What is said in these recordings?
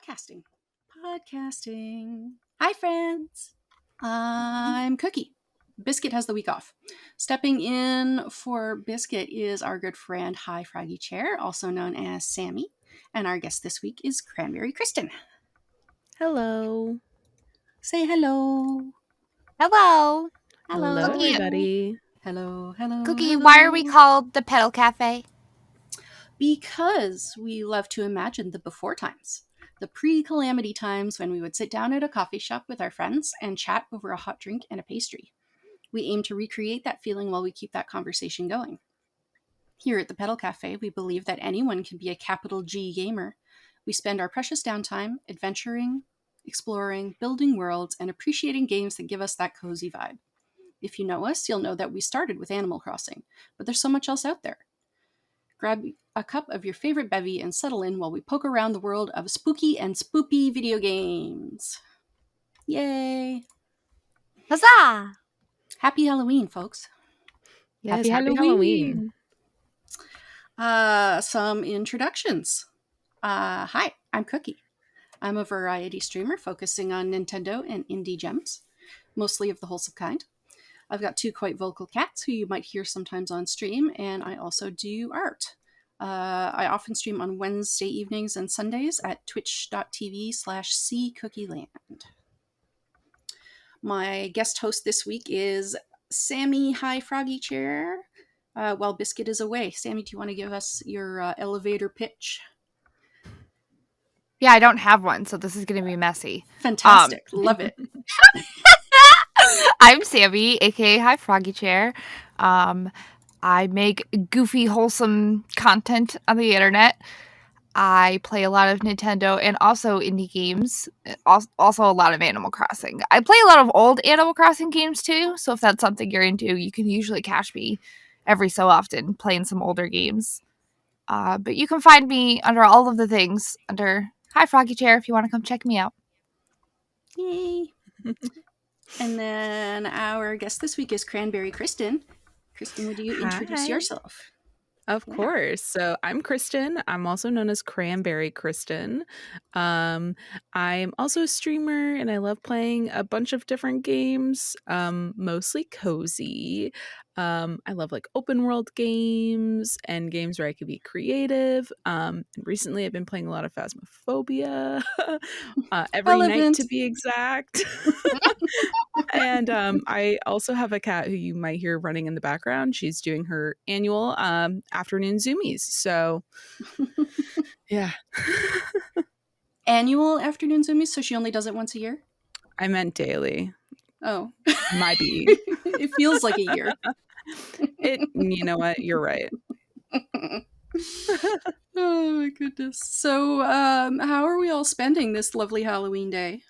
Podcasting. Hi, friends. I'm Cookie. Biscuit has the week off. Stepping in for Biscuit is our good friend HighFroggyChair, also known as Sammy. And our guest this week is CranberryKristen. Hello. Say hello. Hello. Hello, Cookie. everybody. Hello. Cookie, hello. why are we called the Petal Cafe? Because we love to imagine the before times. The pre-calamity times when we would sit down at a coffee shop with our friends and chat over a hot drink and a pastry. We aim to recreate that feeling while we keep that conversation going. Here at the Petal Cafe, we believe that anyone can be a capital G gamer. We spend our precious downtime adventuring, exploring, building worlds, and appreciating games that give us that cozy vibe. If you know us, you'll know that we started with Animal Crossing, but there's so much else out there. Grab a cup of your favorite bevy and settle in while we poke around the world of spooky and spoopy video games. Yay! Huzzah! Happy Halloween, folks. Yes, Happy Halloween. Some introductions. Hi, I'm Cookie. I'm a variety streamer focusing on Nintendo and indie gems, mostly of the wholesome kind. I've got two quite vocal cats who you might hear sometimes on stream, and I also do art. I often stream on Wednesday evenings and Sundays at twitch.tv/cccookieland. My guest host this week is Sammy HighFroggyChair, while Biscuit is away. Sammy, do you want to give us your elevator pitch? Yeah, I don't have one, so this is going to be messy. Fantastic. Love it. I'm Sammy, aka HighFroggyChair. I make goofy, wholesome content on the internet. I play a lot of Nintendo and also indie games, also a lot of Animal Crossing. I play a lot of old Animal Crossing games too, so if that's something you're into, you can usually catch me every so often playing some older games. But you can find me under all of the things under HighFroggyChair if you want to come check me out. Yay. And then our guest this week is CranberryKristen. Kristen, would you introduce Hi. yourself? Of course. So I'm Kristen. I'm also known as CranberryKristen. I'm also a streamer and I love playing a bunch of different games, mostly cozy. I love like open world games and games where I could be creative. And recently I've been playing a lot of Phasmophobia, every night to be exact. And I also have a cat who you might hear running in the background. She's doing her annual afternoon zoomies. So, yeah. Annual afternoon zoomies, so she only does it once a year? I meant daily. Oh. My bee. It feels like a year. You know what? You're right. Oh my goodness. So, how are we all spending this lovely Halloween day?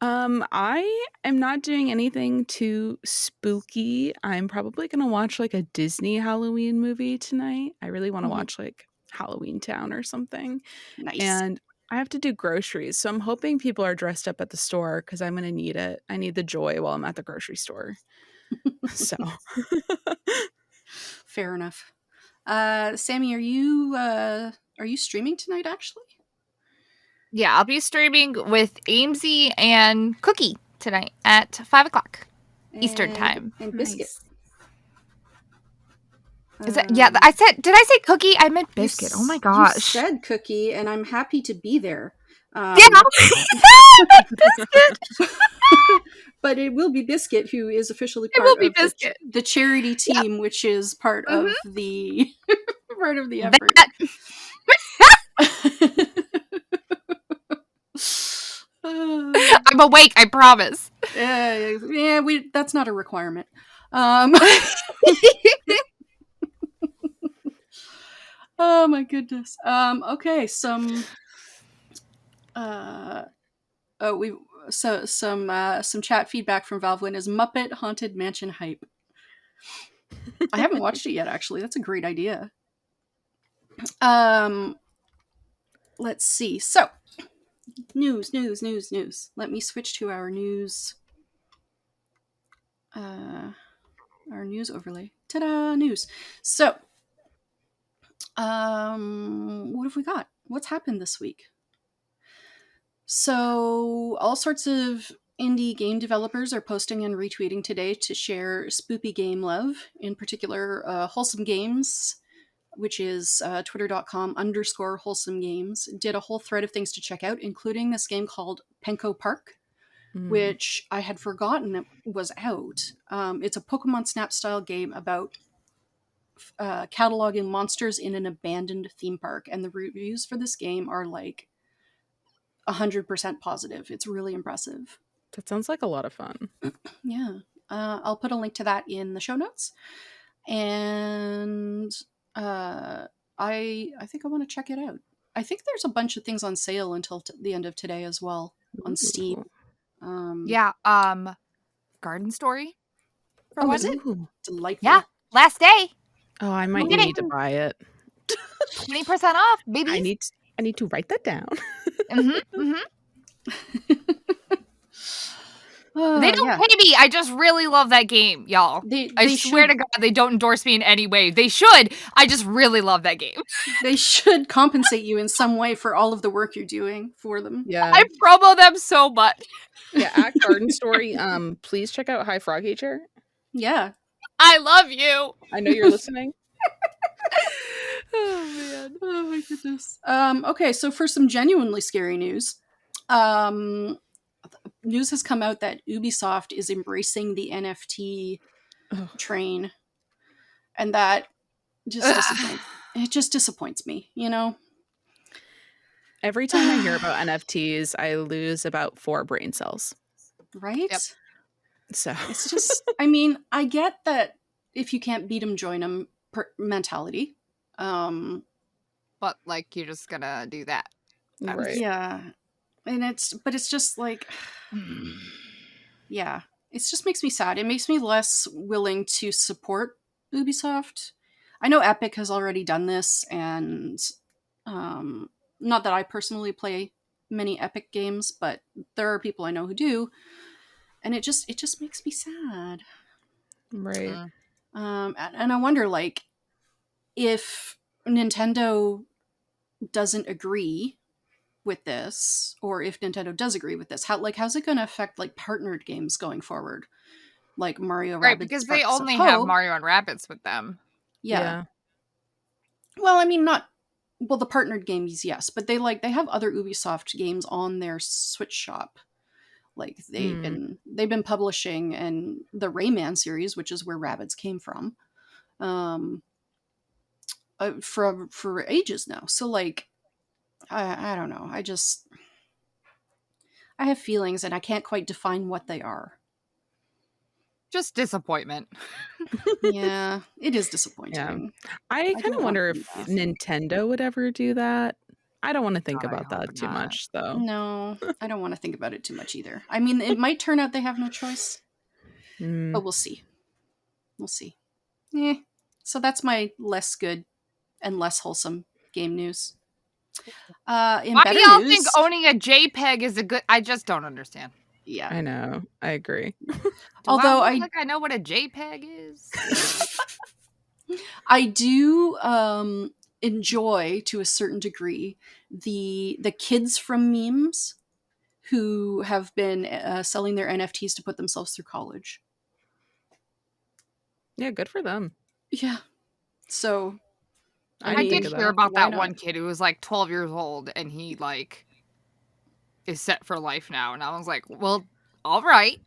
I am not doing anything too spooky. I'm probably gonna watch like a Disney Halloween movie tonight. I really want to watch like Halloween Town or something. Nice. And I have to do groceries, so I'm hoping people are dressed up at the store because I'm gonna need it. I need the joy while I'm at the grocery store. So fair enough. Sammy, are you streaming tonight actually? Yeah, I'll be streaming with Amesy and Cookie tonight at 5:00 Eastern time. And Biscuit. Nice. Is that, yeah, did I say Cookie? I meant Biscuit. Oh my gosh. You said Cookie, and I'm happy to be there. Yeah, Biscuit. But it will be Biscuit who is officially part of the charity team, which is part of the part of the effort. I'm awake, I promise. Yeah, that's not a requirement. Oh my goodness. Okay, some chat feedback from Valvewin is Muppet Haunted Mansion hype. I haven't watched it yet, actually. That's a great idea. Let's see. So, news. Let me switch to our news. Our news overlay. Ta-da! News. So, what have we got? What's happened this week? So all sorts of indie game developers are posting and retweeting today to share spoopy game love. In particular, Wholesome Games, which is twitter.com/Wholesome Games, did a whole thread of things to check out, including this game called Penko Park, which I had forgotten it was out. It's a Pokemon Snap style game about cataloging monsters in an abandoned theme park, and the reviews for this game are like 100% positive. It's really impressive. That sounds like a lot of fun. Yeah. I'll put a link to that in the show notes. And I think I want to check it out. I think there's a bunch of things on sale until the end of today as well on Steam. Garden Story. Oh, is it? Delightful. Yeah, last day. Oh, I might need to buy it. 20% off, baby. I need to write that down. They don't pay me. I just really love that game, y'all. I swear to God, they don't endorse me in any way. They should. I just really love that game. They should compensate you in some way for all of the work you're doing for them. Yeah, I promo them so much. Yeah, at Garden Story, please check out HighFroggyChair. Yeah, I love you. I know you're listening. Oh man! Oh my goodness. Okay, so for some genuinely scary news, news has come out that Ubisoft is embracing the NFT train, and that just disappoints me. You know, every time I hear about NFTs, I lose about 4 brain cells. Right? Yep. So it's just, I mean, I get that if you can't beat them, join them mentality. But like, you're just gonna do that. Right. Yeah. And it's just like, yeah, it just makes me sad. It makes me less willing to support Ubisoft. I know Epic has already done this, and not that I personally play many Epic games, but there are people I know who do, and it just makes me sad. Right. And I wonder, like, if Nintendo doesn't agree with this, or if Nintendo does agree with this, how's it going to affect like partnered games going forward, like Mario Rabbids? Right, because they only have Mario and Rabbids with them. Yeah. Well, I mean, the partnered games, yes, but they have other Ubisoft games on their Switch shop. Like they've been publishing, and the Rayman series, which is where Rabbids came from, for ages now. So like, I don't know. I have feelings, and I can't quite define what they are. Just disappointment. Yeah, it is disappointing. Yeah. I kind of wonder if Nintendo would ever do that. I don't want to think about that too much, though. No, I don't want to think about it too much either. I mean, it might turn out they have no choice, but we'll see. We'll see. So that's my less good and less wholesome game news. Why do y'all think owning a JPEG is a good? I just don't understand. Yeah, I know. I agree. Although I know what a JPEG is. I do enjoy, to a certain degree, the kids from memes who have been selling their NFTs to put themselves through college. Yeah, good for them. Yeah. So I did hear about that one kid who was like 12 years old, and he like is set for life now, and I was like, well, all right.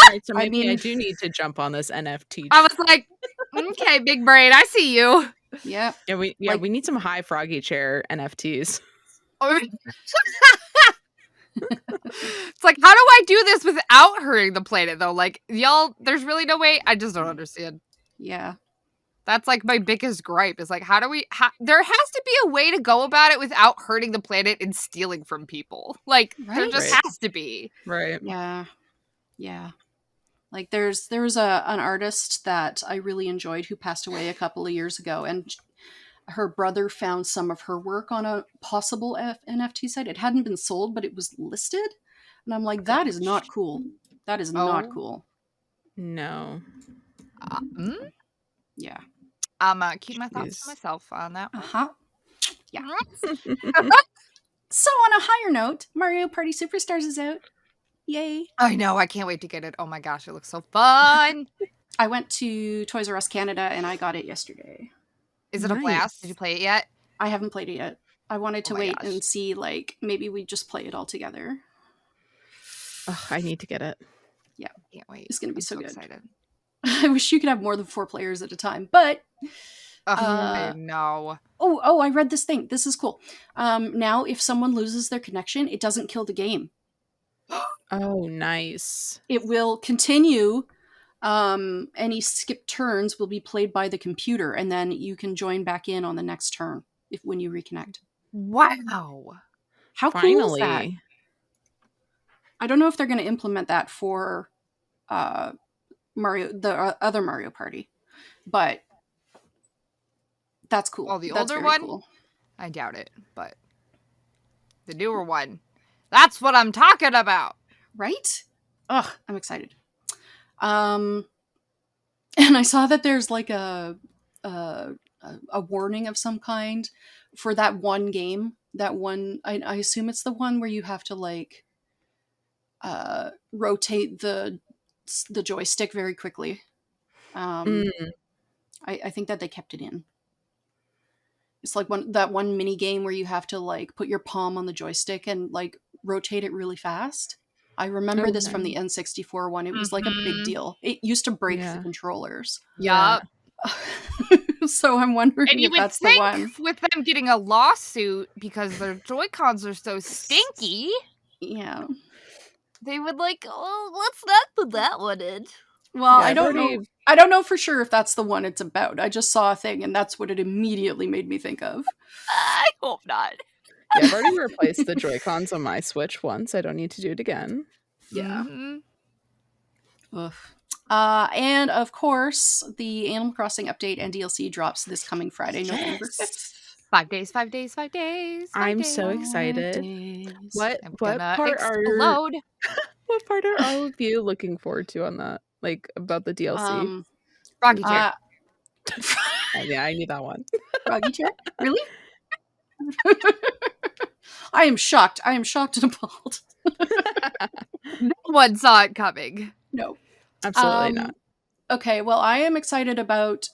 Right, so maybe I do need to jump on this NFT. I was like, okay, big brain, I see you. Yeah. We need some HighFroggyChair NFTs. It's like, how do I do this without hurting the planet, though? Like, y'all, there's really no way. I just don't understand. Yeah. That's like my biggest gripe is like, how do we, there has to be a way to go about it without hurting the planet and stealing from people. Like, there just has to be. Right. Yeah. Yeah. Like there was an artist that I really enjoyed who passed away a couple of years ago, and her brother found some of her work on a possible NFT site. It hadn't been sold, but it was listed. And I'm like, that is not cool. That is not cool. No. Yeah. Keep my thoughts to myself on that one. Yeah. So on a higher note, Mario Party Superstars is out. Yay. I know. I can't wait to get it. Oh my gosh, it looks so fun. I went to Toys R Us Canada and I got it yesterday. Is it a blast? Did you play it yet? I haven't played it yet. I wanted to wait gosh. and see, like, maybe we just play it all together. Oh, I need to get it. Yeah. Can't wait. It's going to be so good. Excited. I wish you could have more than 4 players at a time, but... I know. Oh, I read this thing. This is cool. Now, if someone loses their connection, it doesn't kill the game. Oh, nice. It will continue. Any skipped turns will be played by the computer, and then you can join back in on the next turn when you reconnect. Wow. How Finally. cool is that? I don't know if they're going to implement that for the other Mario Party, but that's cool. Well, the That's older very one, cool. I doubt it, but the newer one, that's what I'm talking about. Right? Ugh, I'm excited. And I saw that there's like a warning of some kind for that one game. That one, I assume it's the one where you have to like rotate the joystick very quickly. I think that they kept it in. It's like that one mini game where you have to like put your palm on the joystick and like rotate it really fast. I remember this from the N64 one. It was like a big deal. It used to break the controllers. Yup. So I'm wondering And you if would that's the think one. with them getting a lawsuit because their Joy-Cons are so stinky, Yeah. they would like, oh, let's not put that one in. Well, Yeah, I don't know. I don't know for sure if that's the one it's about. I just saw a thing, and that's what it immediately made me think of. I hope not. Yeah, I've already replaced the Joy-Cons on my Switch once. I don't need to do it again. Yeah. Mm-hmm. Ugh. And of course, the Animal Crossing update and DLC drops this coming Friday, November 5th. 5 days, 5 days, 5 days. I'm so excited. What part explode. What part are all of you looking forward to on that? Like about the DLC? Froggy Chair. Yeah, I need that one. Froggy Chair? Really? I am shocked. I am shocked and appalled. No one saw it coming. No. Absolutely not. Okay, well, I am excited about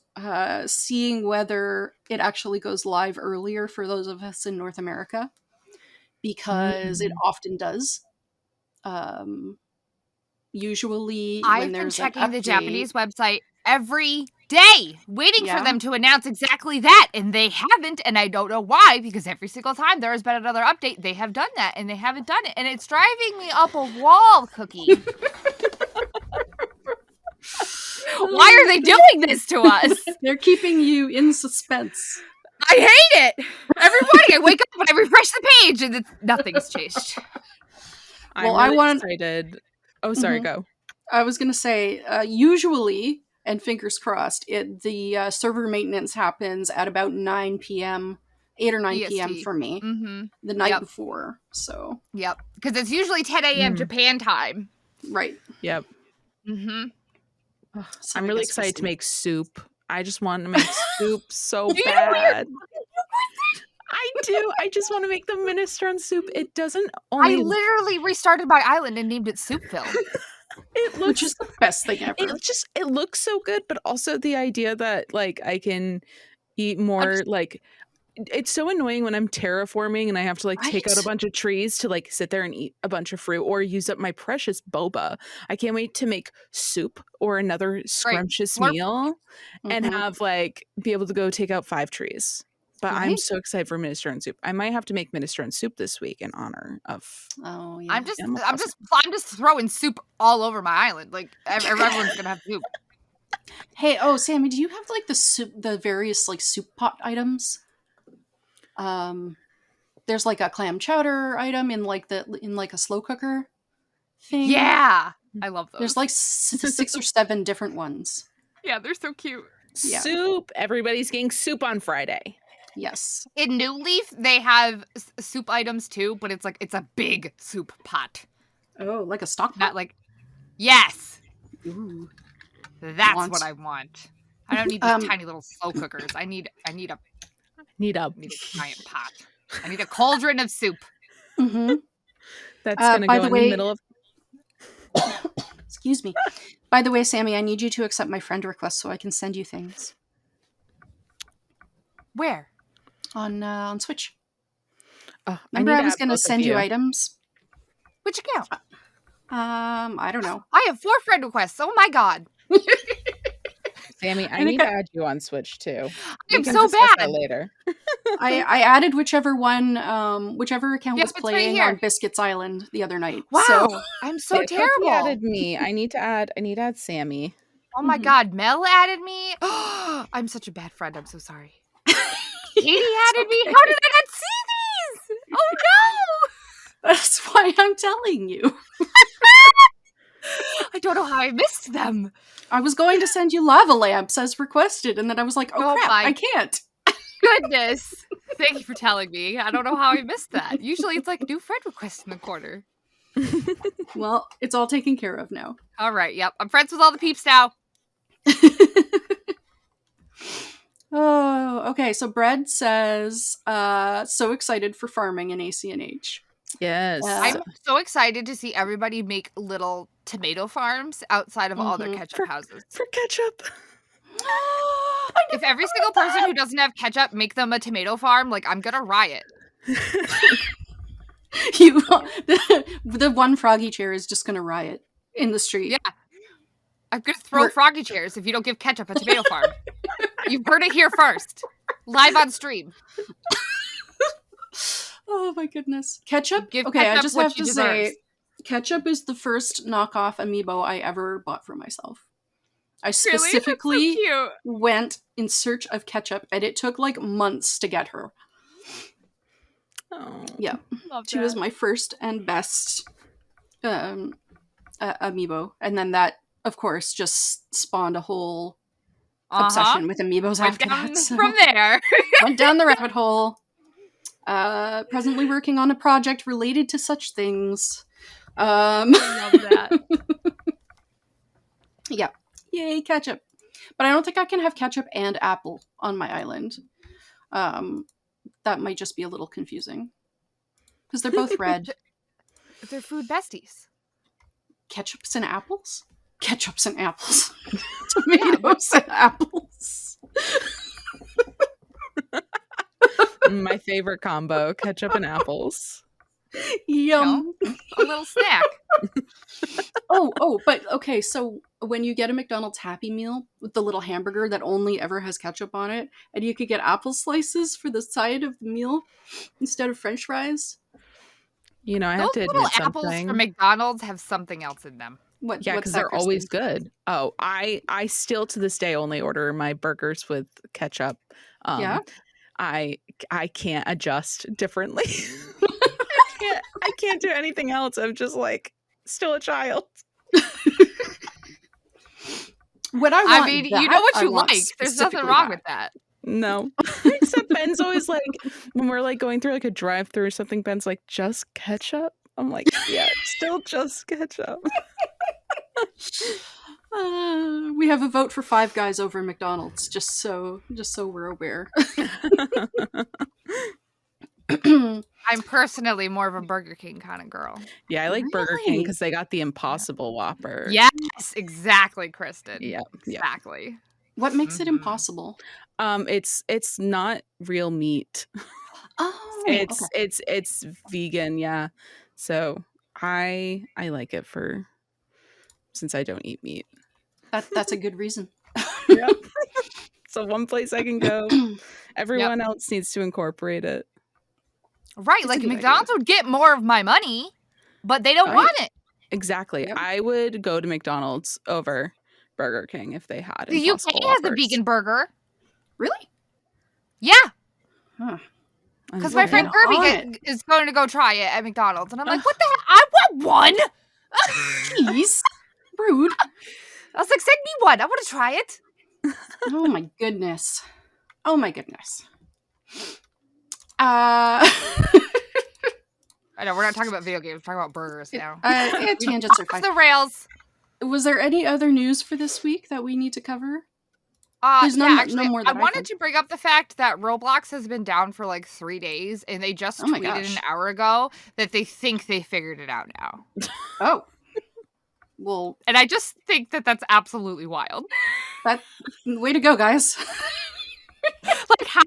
seeing whether it actually goes live earlier for those of us in North America, because it often does. Usually, I've been checking the Japanese website every day, waiting for them to announce exactly that, and they haven't, and I don't know why, because every single time there has been another update, they have done that, and they haven't done it, and it's driving me up a wall, Cookie. Why are they doing this to us? They're keeping you in suspense. I hate it. Every morning I wake up and I refresh the page and nothing's changed. Well, I'm excited. Oh, sorry, go. I was going to say, usually, and fingers crossed, the server maintenance happens at about 9 p.m., 8 or 9 EST. p.m. for me, the night before. So, yep, because it's usually 10 a.m. Japan time. Right. Yep. Mm-hmm. So I'm really excited to make soup. I just want to make soup so bad. I do. I just want to make the minestrone soup. It doesn't only... I literally restarted my island and named it Soupville. Which is the best thing ever. It looks so good, but also the idea that like I can eat more it's so annoying when I'm terraforming and I have to like take out a bunch of trees to like sit there and eat a bunch of fruit or use up my precious boba. I can't wait to make soup or another scrumptious meal and have like be able to go take out 5 trees. But I'm so excited for minestrone soup. I might have to make minestrone soup this week in honor of. Oh yeah. I'm just throwing soup all over my island. Like everyone's gonna have soup. Hey, Sammy, do you have like the various like soup pot items? There's like a clam chowder item in like a slow cooker thing. Yeah, I love those. There's like 6 or 7 different ones. Yeah, they're so cute. Yeah. Soup. Everybody's getting soup on Friday. Yes. In New Leaf, they have soup items too, but it's a big soup pot. Oh, like a stock pot? Not like, yes. Ooh. That's what I want. I don't need these tiny little slow cookers. I need a giant pot. I need a cauldron of soup. Mm-hmm. That's going to by go the in way- the middle of... Excuse me. By the way, Sammy, I need you to accept my friend request so I can send you things Where? on Switch. Oh, Remember, I was going going to send you items. Which account? I don't know. I have 4 friend requests. Oh my god. Sammy, I I think need to add you on Switch too. I'm so bad. Later. I added whichever account was Yep, it's right playing here. on Biscuits Island the other night. Wow. So I'm so Cookie terrible. added me. I need to add Sammy. Oh my god, Mel added me. I'm such a bad friend. I'm so sorry. Katie added me. okay. How did I not see these? Oh no! That's why I'm telling you. I don't know how I missed them. I was going to send you lava lamps as requested, and then I was like, oh crap, my I can't. Goodness. Thank you for telling me. I don't know how I missed that. Usually it's like new friend requests in the corner. Well, it's all taken care of now. All right. Yep. I'm friends with all the peeps now. Oh, okay. So Bread says, so excited for farming in ACNH. Yes. I'm so excited to see everybody make little tomato farms outside of all their ketchup houses. For ketchup. If every single person who doesn't have ketchup make them a tomato farm, like, I'm gonna riot. The one froggy chair is just gonna riot in the street. Yeah. I'm gonna throw froggy chairs if you don't give ketchup a tomato farm. You've heard it here first. Live on stream. Oh my goodness. Ketchup? Give Okay, ketchup I just what have she to deserves. say, ketchup is the first knockoff amiibo I ever bought for myself. I specifically Really? That's so cute. went in search of ketchup, and it took like months to get her. Oh, Yeah. Love She was my first and best amiibo. And then that, of course, just spawned a whole obsession with amiibos Went after down that. So from there. went down the rabbit hole. Presently working on a project related to such things. I love that. Yeah. Yay, ketchup. But I don't think I can have ketchup and apple on my island. That might just be a little confusing. Because they're both red. They're food besties. Ketchups and apples? Ketchups and apples. Tomatoes and apples. my favorite combo: ketchup and apples. Yum. A little snack. But okay, so when you get a McDonald's Happy Meal with the little hamburger that only ever has ketchup on it, and you could get apple slices for the side of the meal instead of French fries. You know, I have Those to little admit apples something. from McDonald's have something else in them. Yeah, because they're always good. Oh, I still to this day only order my burgers with ketchup. Yeah? I can't adjust differently. I can't do anything else. I'm just like still a child. What I mean, you know what you like. There's nothing wrong with that. No. Except Ben's always like, when we're like going through like a drive-through or something, Ben's like, just ketchup? I'm like, yeah, still just ketchup. We have a vote for Five Guys over McDonald's, just so we're aware. I'm personally more of a Burger King kind of girl. Yeah, I like Burger King because they got the Impossible Whopper. Yes, exactly, Kristen. Yeah, exactly. What makes it impossible? It's not real meat. Oh, it's vegan. Yeah, so I like it since I don't eat meat. That's a good reason. Yep. So one place I can go. Everyone else needs to incorporate it. Right, like McDonald's would get more of my money, but they don't want it. Exactly. Yep. I would go to McDonald's over Burger King if they had it. The UK has a vegan burger. Really? Yeah. Because my friend Kirby is going to go try it at McDonald's. And I'm like, what the heck? I want one! Jeez. Rude. I was like, send me one. I want to try it. Oh my goodness. I know, we're not talking about video games. We're talking about burgers now. Tangents are fine. The rails. Was there any other news for this week that we need to cover? There's yeah, no actually, more I that I've wanted heard. to bring up the fact that Roblox has been down for like 3 days, and they just Oh my tweeted gosh. an hour ago that they think they figured it out now. Oh. Well, And I just think that that's absolutely wild. way to go, guys. Like, how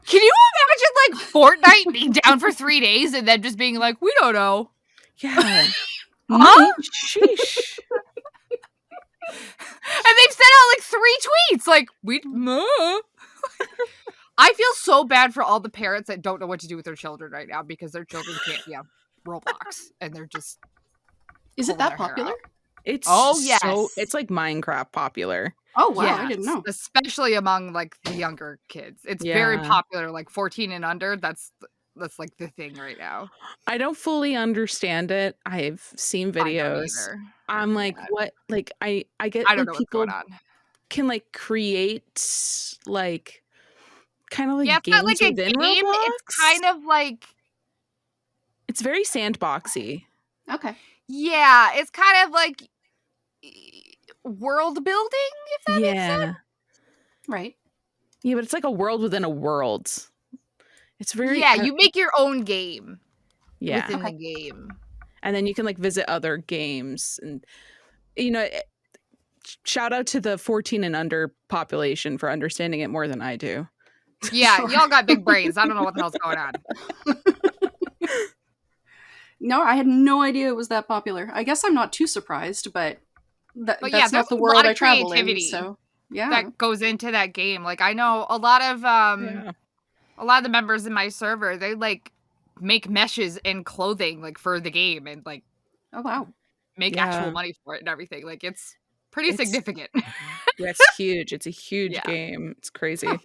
can you imagine like Fortnite being down for 3 days and then just being like, we don't know? Yeah. Huh? Sheesh. And they've sent out like 3 tweets like, I feel so bad for all the parents that don't know what to do with their children right now because their children can't be on Roblox and they're just Is it pulling that their hair popular? out. It's yes. it's like Minecraft popular. Oh wow, Yes, I didn't know. especially among like the younger kids. It's very popular, like 14 and under. That's like the thing right now. I don't fully understand it. I've seen videos. I'm like, what? Like, I get I don't when know what's people going on. can like create like kind of like Yeah, it's games not like a within game. Roblox. It's kind of like It's very sandboxy. Okay. yeah, it's kind of like world building, if that makes sense. Right. Yeah, but it's like a world within a world. It's very you make your own game within Okay. the game. And then you can like visit other games and shout out to the 14 and under population for understanding it more than I do. Yeah, Sure. y'all got big brains. I don't know what the hell's going on. No, I had no idea it was that popular. I guess I'm not too surprised, but that's yeah, not the world I travel in. So yeah, that goes into that game. Like I know a lot of the members in my server, they like make meshes and clothing like for the game and like oh wow, make actual money for it and everything. Like it's pretty significant. Yeah, it's huge. It's a huge game. It's crazy. Huh.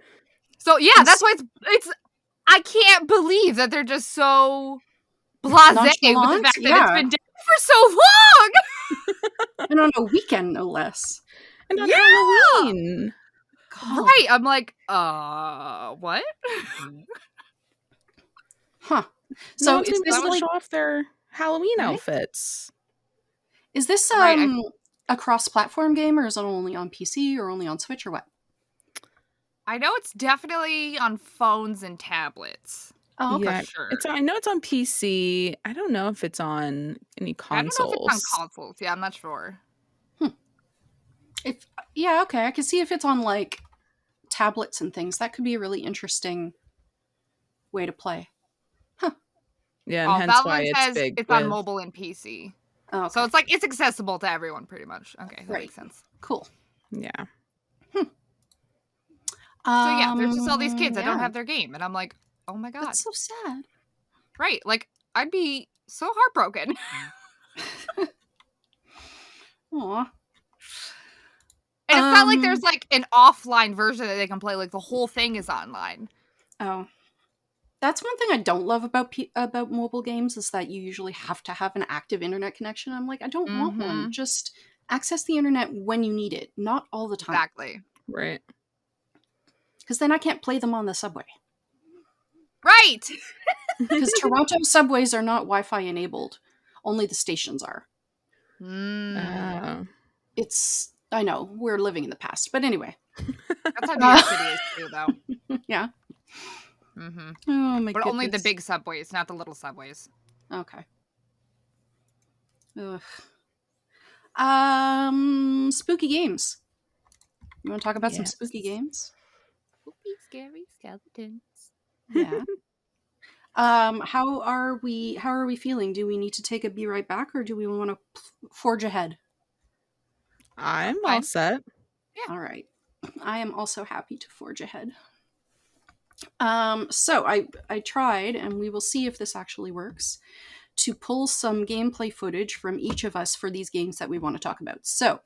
So yeah, that's why it's I can't believe that they're just so blasé with the fact that it's been down for so long. And on a weekend, no less. And on Halloween. God. Right. I'm like, what? Huh. So is this like like off their Halloween outfits? Is this a cross-platform game, or is it only on PC or only on Switch or what? I know it's definitely on phones and tablets. Oh, okay. Yeah, sure. I know it's on PC. I don't know if it's on any consoles. I don't know if it's on consoles. Yeah, I'm not sure. Okay. I can see if it's on like tablets and things. That could be a really interesting way to play. Huh. Yeah, and hence why it's big. It's on mobile and PC. Oh, okay. So it's like it's accessible to everyone pretty much. Okay, that makes sense. Cool. Yeah. So yeah, there's just all these kids that don't have their game, and I'm like, oh my god, that's so sad. Right? Like I'd be so heartbroken. Aw. And it's not like there's like an offline version that they can play. Like the whole thing is online. Oh, that's one thing I don't love about mobile games is that you usually have to have an active internet connection. I'm like, I don't want one. Just access the internet when you need it, not all the time. Exactly. Right. Because then I can't play them on the subway. Right. Because Toronto subways are not Wi-Fi enabled. Only the stations are. I know, we're living in the past. But anyway. That's how New York City is too, though. Yeah. Mm-hmm. Oh my But goodness. only the big subways, not the little subways. Okay. Spooky games. You want to talk about some spooky games? Spooky, scary skeletons. Yeah. How are we feeling? Do we need to take a be right back, or do we want to forge ahead? I'm all set. Yeah. All right. I am also happy to forge ahead. So I tried, and we will see if this actually works, to pull some gameplay footage from each of us for these games that we want to talk about. So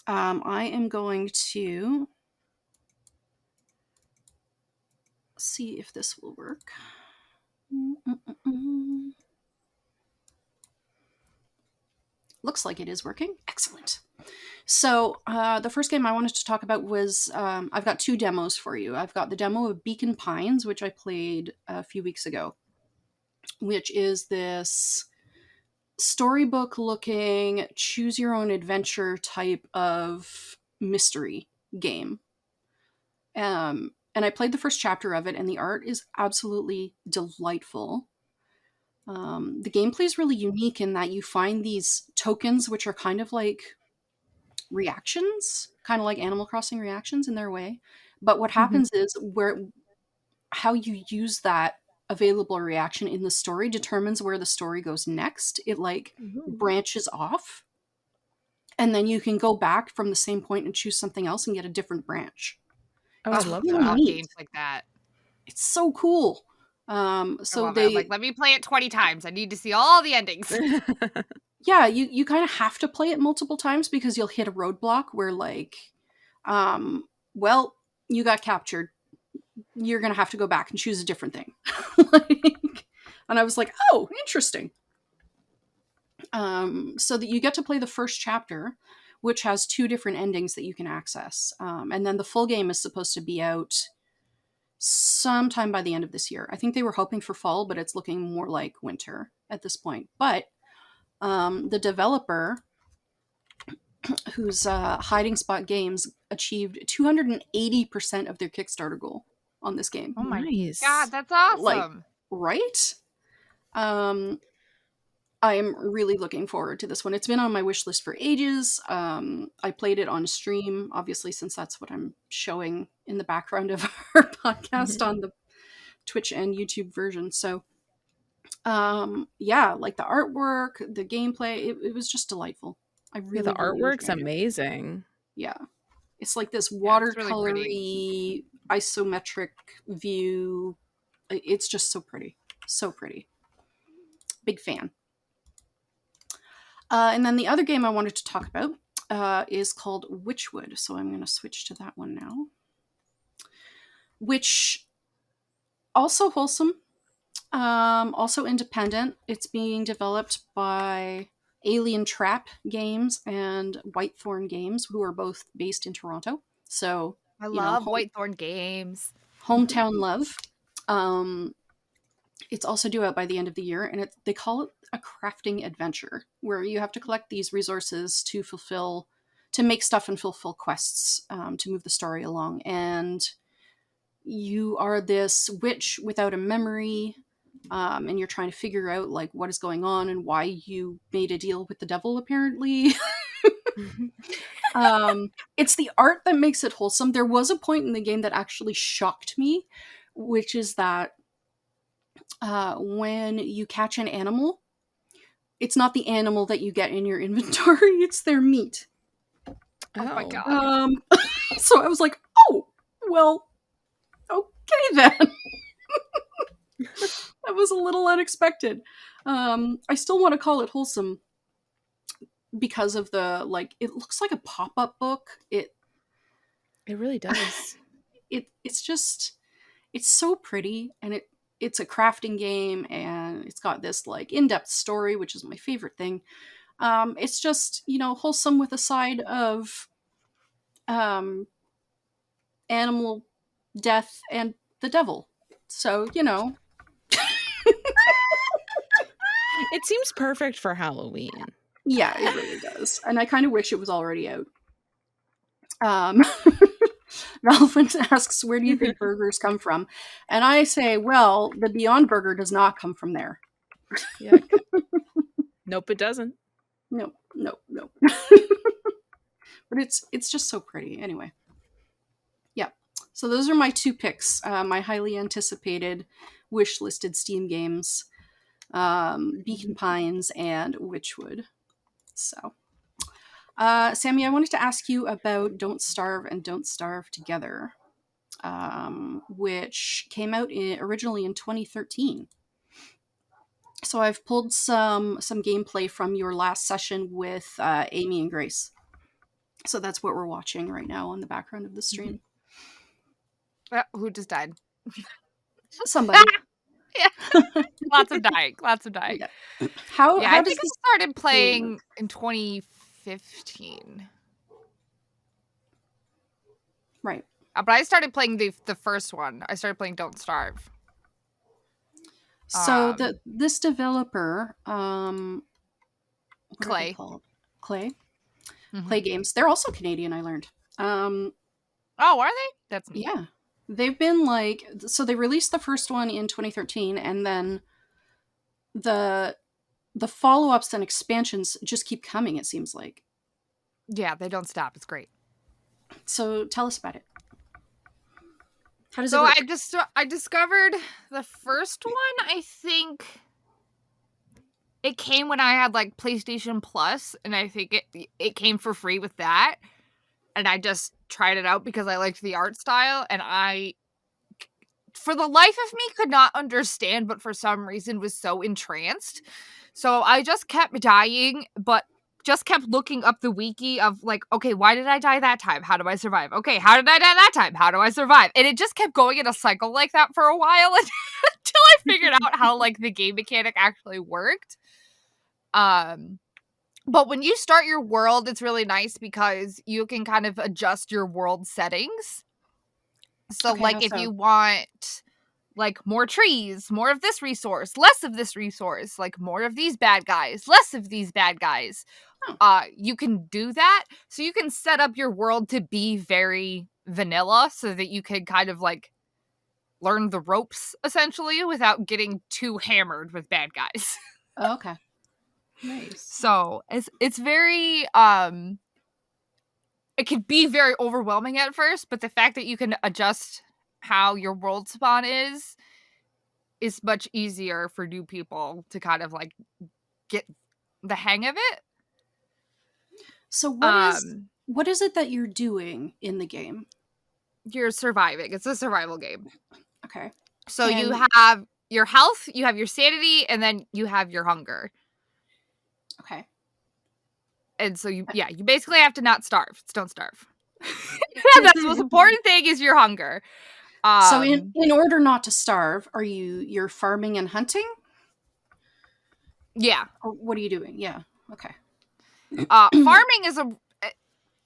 I am going to see if this will work. Looks like it is working. Excellent. So the first game I wanted to talk about was, I've got 2 demos for you. I've got the demo of Beacon Pines, which I played a few weeks ago, which is this storybook looking choose your own adventure type of mystery game. And I played the first chapter of it, and the art is absolutely delightful. The gameplay is really unique in that you find these tokens, which are kind of like reactions, kind of like Animal Crossing reactions in their way. But what happens is how you use that available reaction in the story determines where the story goes next. It like branches off, and then you can go back from the same point and choose something else and get a different branch. Oh, It's I love really that. neat. Games like that. It's so cool. So I love it. they I'm like, let me play it 20 times. I need to see all the endings. yeah, you kind of have to play it multiple times because you'll hit a roadblock where like well, you got captured. You're gonna have to go back and choose a different thing. Like, and I was like, oh, interesting. So that you get to play the first chapter, which has 2 different endings that you can access, and then the full game is supposed to be out sometime by the end of this year. I think they were hoping for fall, but it's looking more like winter at this point. But the developer, who's Hiding Spot Games, achieved 280% of their Kickstarter goal on this game. Oh my Nice. god, that's awesome. Like, right? I'm really looking forward to this one. It's been on my wish list for ages. I played it on stream, obviously, since that's what I'm showing in the background of our podcast on the Twitch and YouTube version. So, yeah, like the artwork, the gameplay, it was just delightful. I really, the really artwork's enjoyed it. amazing. Yeah. It's like this really watercolory, isometric view. It's just so pretty. So pretty. Big fan. And then the other game I wanted to talk about is called Wytchwood. So I'm going to switch to that one now. Which, also wholesome, also independent. It's being developed by Alien Trap Games and Whitethorn Games, who are both based in Toronto. So I love Whitethorn Games. Hometown love. It's also due out by the end of the year, and they call it a crafting adventure, where you have to collect these resources to make stuff and fulfill quests to move the story along. And you are this witch without a memory, and you're trying to figure out like what is going on and why you made a deal with the devil, apparently. It's the art that makes it wholesome. There was a point in the game that actually shocked me, which is that when you catch an animal, it's not the animal that you get in your inventory, it's their meat. Oh my god. So I was like, oh, well, okay then. That was a little unexpected. I still want to call it wholesome because of the, like, it looks like a pop-up book. It really does. It's just, it's so pretty, and it's a crafting game, and it's got this like in-depth story, which is my favorite thing. It's just, wholesome with a side of animal death and the devil. So, It seems perfect for Halloween. Yeah, it really does. And I kind of wish it was already out. Ralph asks, where do you think burgers come from? And I say, well, the Beyond Burger does not come from there. Yeah. Nope, it doesn't. No. But it's just so pretty. Anyway. Yeah. So those are my 2 picks. My highly anticipated wish-listed Steam games. Beacon Pines and Wytchwood. So, Sammy, I wanted to ask you about Don't Starve and Don't Starve Together, which came out originally in 2013. So I've pulled some gameplay from your last session with Amy and Grace. So that's what we're watching right now on the background of the stream. Who just died? Somebody. Yeah. Lots of dying. Yeah. How I does think I started playing in 2015. Right. But I started playing the first one. I started playing Don't Starve. So this developer, Clay. Clay Games. They're also Canadian, I learned. Um, Oh, are they? That's neat. yeah. They've been like, so they released the first one in 2013, and then the follow-ups and expansions just keep coming, it seems like. Yeah, they don't stop. It's great. So tell us about it. How does it So work? I discovered the first one, I think it came when I had like PlayStation Plus, and I think it came for free with that. And I just tried it out because I liked the art style, and I, for the life of me, could not understand, but for some reason was so entranced. So I just kept dying, but just kept looking up the wiki of like, okay, why did I die that time? How do I survive? Okay, how did I die that time? How do I survive? And it just kept going in a cycle like that for a while until I figured out how like the game mechanic actually worked. But when you start your world, it's really nice because you can kind of adjust your world settings. So Okay, how like if so? you want like more trees, more of this resource, less of this resource, like more of these bad guys, less of these bad guys, you can do that. So you can set up your world to be very vanilla so that you can kind of like learn the ropes essentially without getting too hammered with bad guys. Oh, okay. Nice. So it's very it could be very overwhelming at first, but the fact that you can adjust how your world spawn is much easier for new people to kind of like get the hang of it. So what is it that you're doing in the game? You're surviving. It's a survival game. Okay. So you have your health, you have your sanity, and then you have your hunger. Okay. And so you basically have to not starve. Don't starve. That's the most important thing is your hunger. So in order not to starve, you're farming and hunting? Yeah. Or what are you doing? Yeah. Okay. Farming is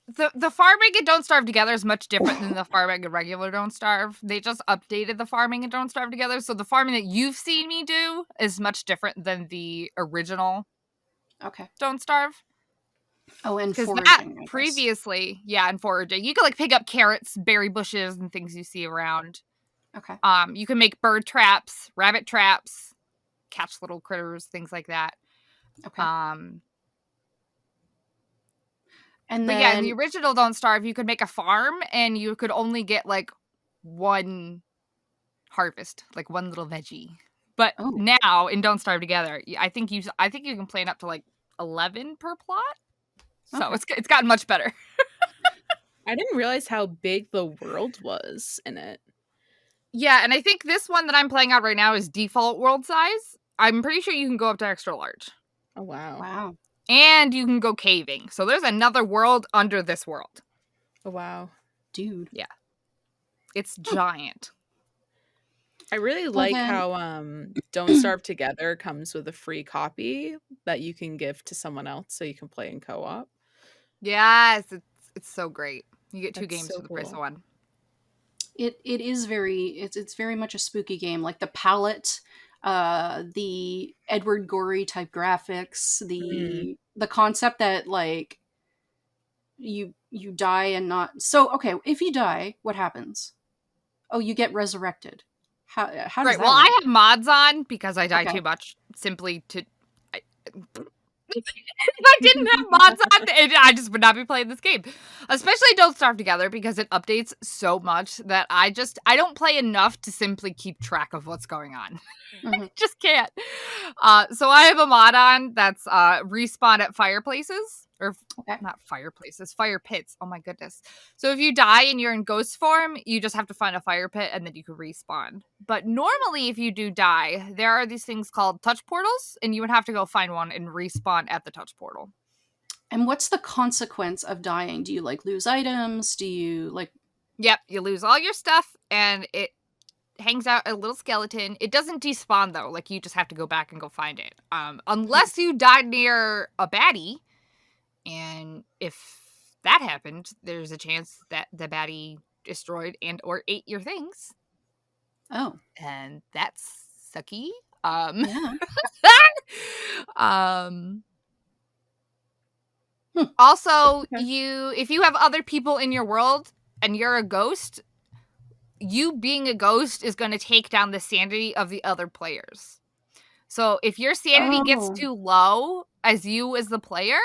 the farming and Don't Starve Together is much different than the farming and regular Don't Starve. They just updated the farming and Don't Starve Together, so the farming that you've seen me do is much different than the original Don't Starve. Oh, and foraging. That previously, and foraging. You can like pick up carrots, berry bushes, and things you see around. Okay. You can make bird traps, rabbit traps, catch little critters, things like that. Okay. And then, in the original Don't Starve, you could make a farm and you could only get like one harvest, like one little veggie. But now in Don't Starve Together, I think you can plan up to like 11 per plot. So it's gotten much better. I didn't realize how big the world was in it. Yeah, and I think this one that I'm playing out right now is default world size. I'm pretty sure you can go up to extra large. Oh, wow. Wow. And you can go caving. So there's another world under this world. Oh, wow. Dude. Yeah. It's giant. I really like how Don't Starve Together comes with a free copy that you can give to someone else so you can play in co-op. Yes, it's so great. You get two games for the price of one. It is it's very much a spooky game. Like the palette, the Edward Gorey type graphics, the concept that like you die and not. So okay, if you die, what happens? Oh, you get resurrected. How does that work? Well, I have mods on because I die too much. Simply to. If I didn't have mods on, I just would not be playing this game. Especially Don't Starve Together because it updates so much that I don't play enough to simply keep track of what's going on. I just can't. So I have a mod on that's respawn at fireplaces. Or not fireplaces, fire pits. Oh my goodness. So if you die and you're in ghost form, you just have to find a fire pit and then you can respawn. But normally if you do die, there are these things called touch portals and you would have to go find one and respawn at the touch portal. And what's the consequence of dying? Do you like lose items? Do you like... Yep, you lose all your stuff and it hangs out a little skeleton. It doesn't despawn though. Like you just have to go back and go find it. Unless you died near a baddie. And if that happened, there's a chance that the baddie destroyed and or ate your things. Oh. And that's sucky. Yeah. Also, Okay. if you have other people in your world and you're a ghost, you being a ghost is going to take down the sanity of the other players. So if your sanity gets Oh, too low as the player,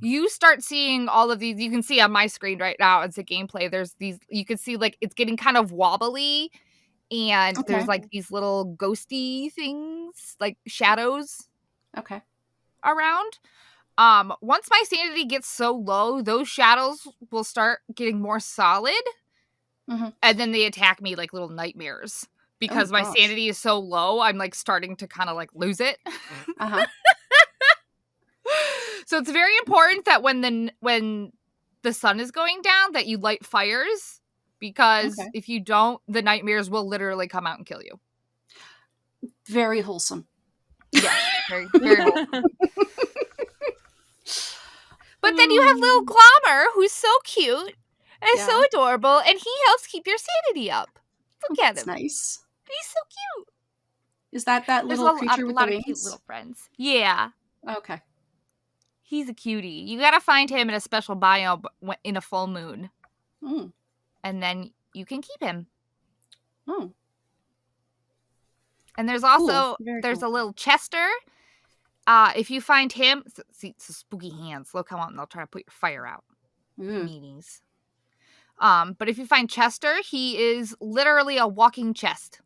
you start seeing all of these. You can see on my screen right now, it's a gameplay. There's these, you can see like it's getting kind of wobbly, and there's okay. like these little ghosty things, like shadows Okay. around. Once my sanity gets so low, those shadows will start getting more solid, Mhm. and then they attack me like little nightmares. Oh Because my gosh. sanity is so low, I'm like starting to kind of like lose it. Uh-huh. So it's very important that when the sun is going down, that you light fires, because Okay. if you don't, the nightmares will literally come out and kill you. Very wholesome. Yes, very very wholesome. But then you have little Glommer, who's so cute and so Yeah. adorable, and he helps keep your sanity up. Look at That's him. nice. He's so cute. Is that There's little creature a with the lot of cute wings? little friends. Yeah, Okay. he's a cutie. You gotta find him in a special biome in a full moon, Mm. and then you can keep him. Oh, And there's cool. also Very there's cool. a little Chester. If you find him, see, so spooky hands. They'll come out and they'll try to put your fire out. Mm. Meanies. But if you find Chester, he is literally a walking chest,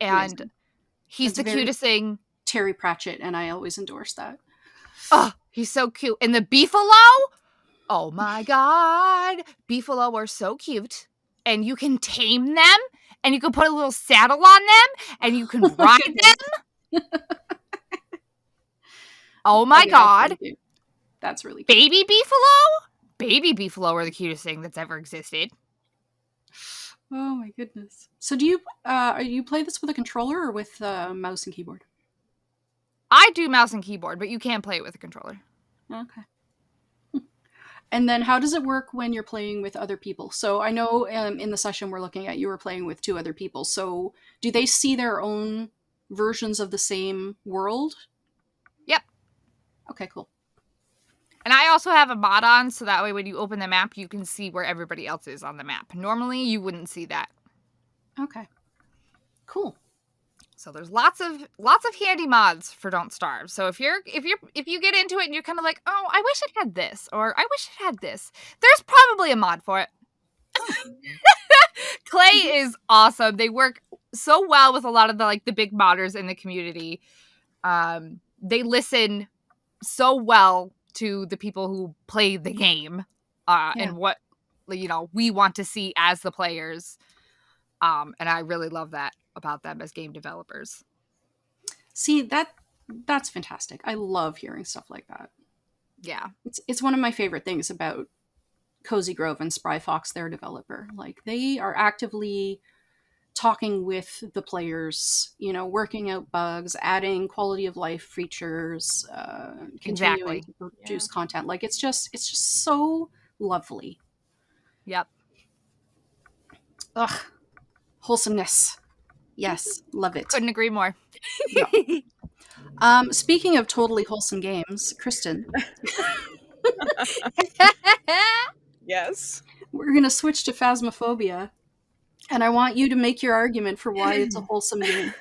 and Amazing. he's It's the very cutest thing. Terry Pratchett, and I always endorse that. Oh, he's so cute. And the Beefalo, oh my god, Beefalo are so cute, and you can tame them, and you can put a little saddle on them, and you can Oh my ride goodness. them. Oh my Okay, that's god, really cute. That's really cute. baby Beefalo. Baby Beefalo are the cutest thing that's ever existed. Oh my goodness. So do you play this with a controller or with mouse and keyboard? I do mouse and keyboard, but you can play it with a controller. Okay. And then how does it work when you're playing with other people? So I know in the session we're looking at, you were playing with 2 other people. So do they see their own versions of the same world? Yep. Okay, cool. And I also have a mod on, so that way when you open the map, you can see where everybody else is on the map. Normally, you wouldn't see that. Okay. Cool. So there's lots of handy mods for Don't Starve. So if you get into it and you're kind of like, oh, I wish it had this, or I wish it had this, there's probably a mod for it. Clay is awesome. They work so well with a lot of the big modders in the community. They listen so well to the people who play the game, and what we want to see as the players. And I really love that about them as game developers. See, that's fantastic. I love hearing stuff like that. Yeah. It's one of my favorite things about Cozy Grove and Spry Fox, their developer. Like, they are actively talking with the players, working out bugs, adding quality of life features, continuing Exactly. to produce content. Like, it's just so lovely. Yep. Ugh. Wholesomeness. Yes, love it. Couldn't agree more. Yeah. Speaking of totally wholesome games, Kristen, Yes. we're going to switch to Phasmophobia, and I want you to make your argument for why it's a wholesome game.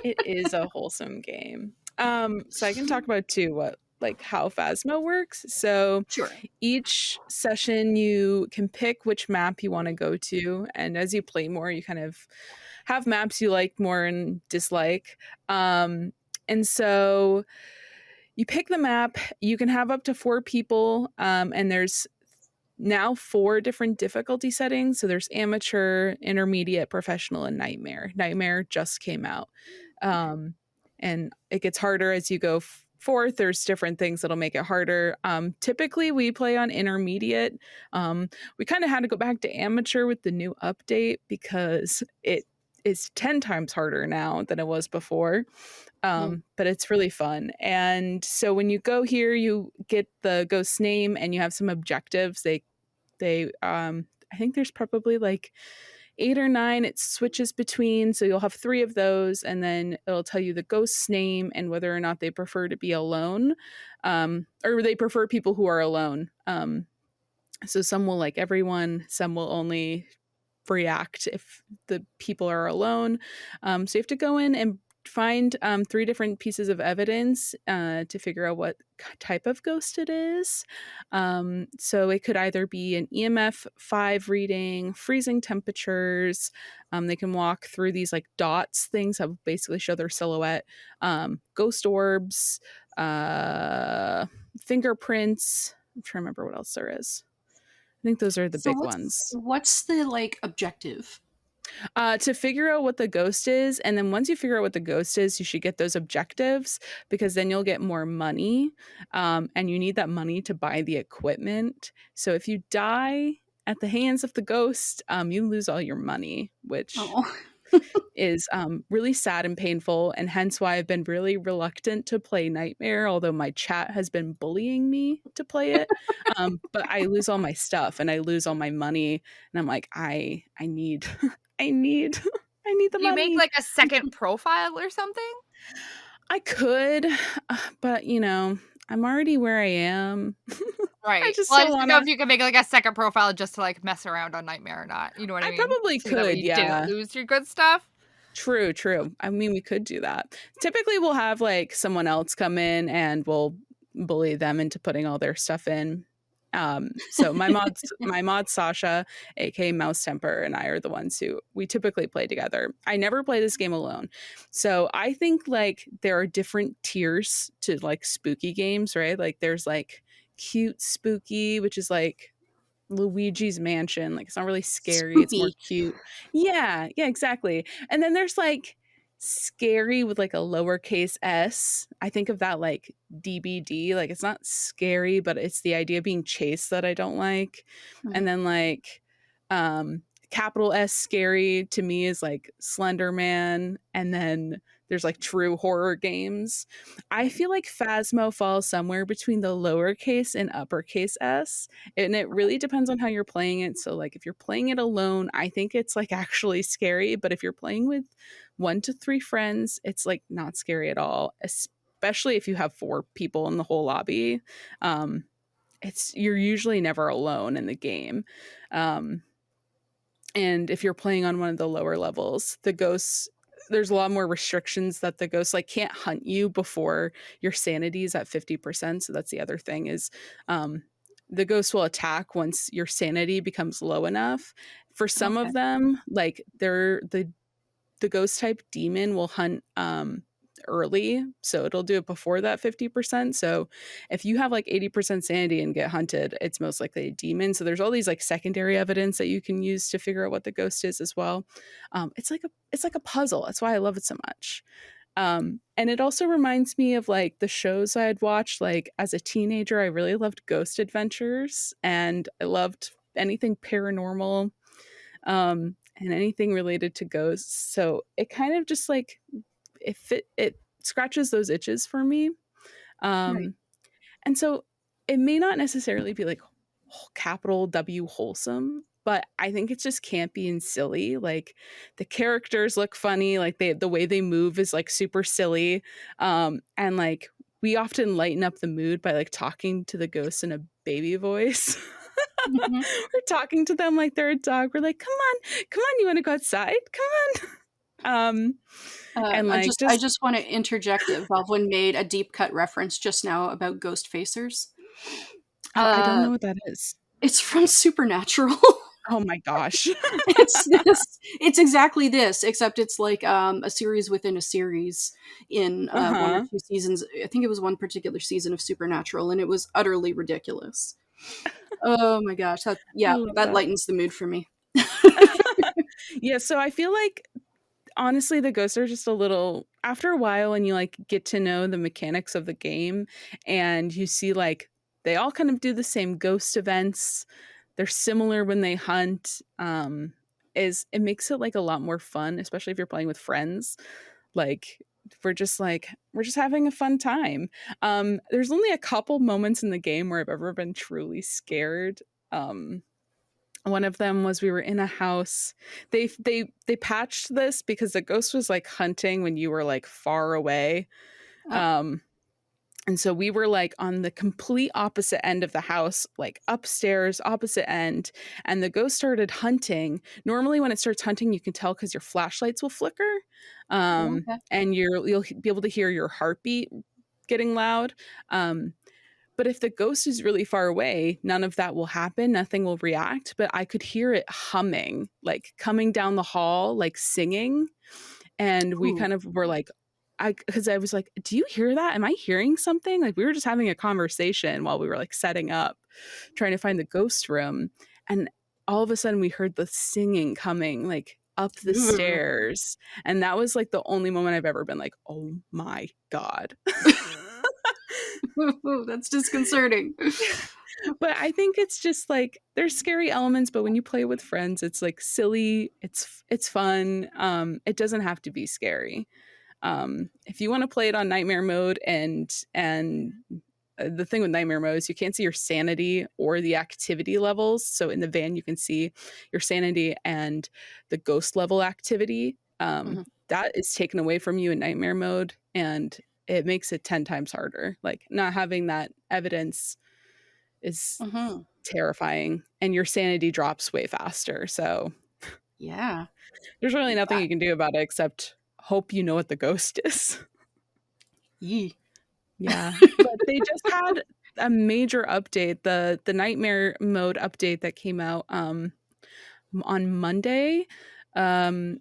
It is a wholesome game. So I can talk about too how Phasmo works. So Sure. each session you can pick which map you want to go to, and as you play more, you kind of have maps you like more and dislike. And so you pick the map. You can have up to 4 people, and there's now 4 different difficulty settings. So there's amateur, intermediate, professional, and nightmare. Nightmare just came out. And it gets harder as you go forth. There's different things that'll make it harder. Typically we play on intermediate. We kind of had to go back to amateur with the new update because it is 10 times harder now than it was before. But it's really fun. And so when you go here, you get the ghost's name and you have some objectives. They I think there's probably 8 or 9, it switches between. So you'll have 3 of those, and then it'll tell you the ghost's name and whether or not they prefer to be alone, or they prefer people who are alone. So some will like everyone, some will only react if the people are alone. So you have to go in and find 3 different pieces of evidence to figure out what type of ghost it is. So it could either be an EMF 5 reading, freezing temperatures. They can walk through these like dots things that basically show their silhouette, ghost orbs, fingerprints. I'm trying to remember what else there is. I think those are the So big ones. what's the like objective? To figure out what the ghost is, and then once you figure out what the ghost is, you should get those objectives, because then you'll get more money, and you need that money to buy the equipment. So if you die at the hands of the ghost, you lose all your money, which Oh. is really sad and painful, and hence why I've been really reluctant to play Nightmare, although my chat has been bullying me to play it. But I lose all my stuff and I lose all my money, and I'm like, I need I need the Do you money. make like a second profile or something? I could, but I'm already where I am. Right. I just Well, I don't just want don't know to. if you can make like a second profile just to like mess around on Nightmare or not. You know what I I mean? probably So that way could, you didn't yeah. lose your good stuff. True. I mean, we could do that. Typically, we'll have like someone else come in and we'll bully them into putting all their stuff in. So my mod Sasha, aka Mouse Temper, and I are the ones who we typically play together. I never play this game alone. So I think like there are different tiers to like spooky games, right? Like there's like cute spooky, which is like Luigi's Mansion. Like it's not really scary, it's more Spoopy. cute. Yeah, exactly. And then there's like scary with like a lowercase s. I think of that like DBD. Like it's not scary, but it's the idea of being chased that I don't like. And then like capital S scary to me is like Slender Man, and then there's like true horror games. I feel like Phasmo falls somewhere between the lowercase and uppercase s, and it really depends on how you're playing it. So like if you're playing it alone, I think it's like actually scary, but if you're playing with 1 to 3 friends, it's like not scary at all, especially if you have 4 people in the whole lobby. You're usually never alone in the game. And if you're playing on one of the lower levels, the ghosts, there's a lot more restrictions that the ghosts like can't hunt you before your sanity is at 50%. So that's the other thing is the ghost will attack once your sanity becomes low enough. For some of them, like the ghost type demon will hunt early, so it'll do it before that 50%. So if you have like 80% sanity and get hunted, it's most likely a demon. So there's all these like secondary evidence that you can use to figure out what the ghost is as well. It's like a puzzle. That's why I love it so much. And it also reminds me of like the shows I had watched. Like as a teenager, I really loved Ghost Adventures, and I loved anything paranormal, and anything related to ghosts. So it kind of just like it scratches those itches for me. Right. And so it may not necessarily be like capital W wholesome, but I think it's just campy and silly. Like the characters look funny, like the way they move is like super silly. And like we often lighten up the mood by like talking to the ghosts in a baby voice. We're talking to them like they're a dog. We're like, come on, you want to go outside? Come on. And like I just want to interject that Valvin made a deep cut reference just now about ghost facers. I don't know what that is. It's from Supernatural. Oh my gosh. It's exactly this, except it's like a series within a series in 1 or 2 seasons. I think it was one particular season of Supernatural, and it was utterly ridiculous. Oh my gosh, that lightens the mood for me. Yeah, so I feel like honestly the ghosts are just a little, after a while, and you like get to know the mechanics of the game, and you see like they all kind of do the same ghost events. They're similar when they hunt. Is it makes it like a lot more fun, especially if you're playing with friends. Like we're just having a fun time. There's only a couple moments in the game where I've ever been truly scared. One of them was we were in a house. They patched this because the ghost was like hunting when you were like far away. Oh. And so we were like on the complete opposite end of the house, like upstairs, opposite end. And the ghost started hunting. Normally, when it starts hunting, you can tell because your flashlights will flicker, Okay. and you'll be able to hear your heartbeat getting loud. But if the ghost is really far away, none of that will happen. Nothing will react. But I could hear it humming, like coming down the hall, like singing. And we Ooh. kind of were like, because I was like, do you hear that? Am I hearing something? Like we were just having a conversation while we were like setting up, trying to find the ghost room. And all of a sudden we heard the singing coming like up the Ooh. stairs. And that was like the only moment I've ever been like, oh my God. That's disconcerting. But I think it's just like there's scary elements, but when you play with friends, it's like silly, it's fun. It doesn't have to be scary. If you want to play it on nightmare mode, and the thing with nightmare mode is you can't see your sanity or the activity levels. So in the van, you can see your sanity and the ghost level activity. That is taken away from you in nightmare mode, and it makes it 10 times harder. Like not having that evidence is terrifying, and your sanity drops way faster. So Yeah. there's really nothing you can do about it except hope you know what the ghost is. Yee. Yeah. But they just had a major update, the nightmare mode update that came out on Monday, and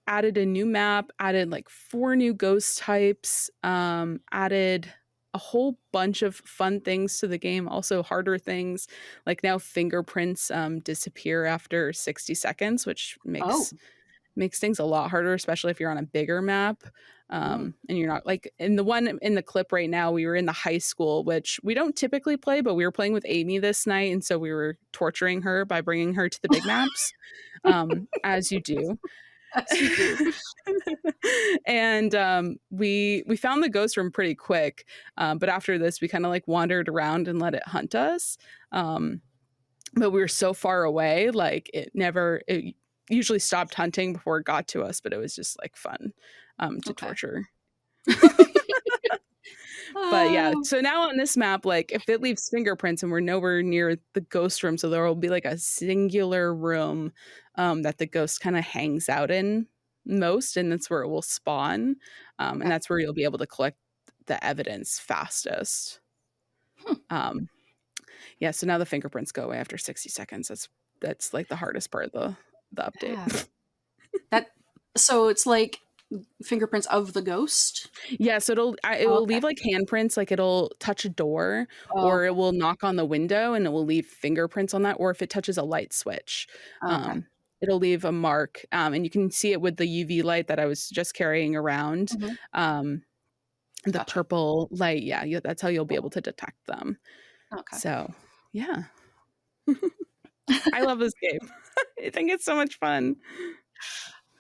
added a new map, added like 4 new ghost types, added a whole bunch of fun things to the game, also harder things. Like now fingerprints disappear after 60 seconds, which makes things a lot harder, especially if you're on a bigger map. And you're not like in the one in the clip right now, we were in the high school, which we don't typically play, but we were playing with Amy this night. And so we were torturing her by bringing her to the big maps, as you do. As you do. And we found the ghost room pretty quick. But after this, we kind of like wandered around and let it hunt us. But we were so far away, like it usually stopped hunting before it got to us, but it was just like fun to torture. But yeah, so now on this map, like if it leaves fingerprints and we're nowhere near the ghost room, so there will be like a singular room that the ghost kind of hangs out in most, and that's where it will spawn. And that's where you'll be able to collect the evidence fastest. Yeah, so now the fingerprints go away after 60 seconds. That's like the hardest part of the update. So it's like fingerprints of the ghost? Yeah, so it will leave like handprints, like it'll touch a door or it will knock on the window and it will leave fingerprints on that, or if it touches a light switch. It'll leave a mark, and you can see it with the UV light that I was just carrying around. The purple light, yeah, that's how you'll be able to detect them. So, yeah. I love this game. I think it's so much fun.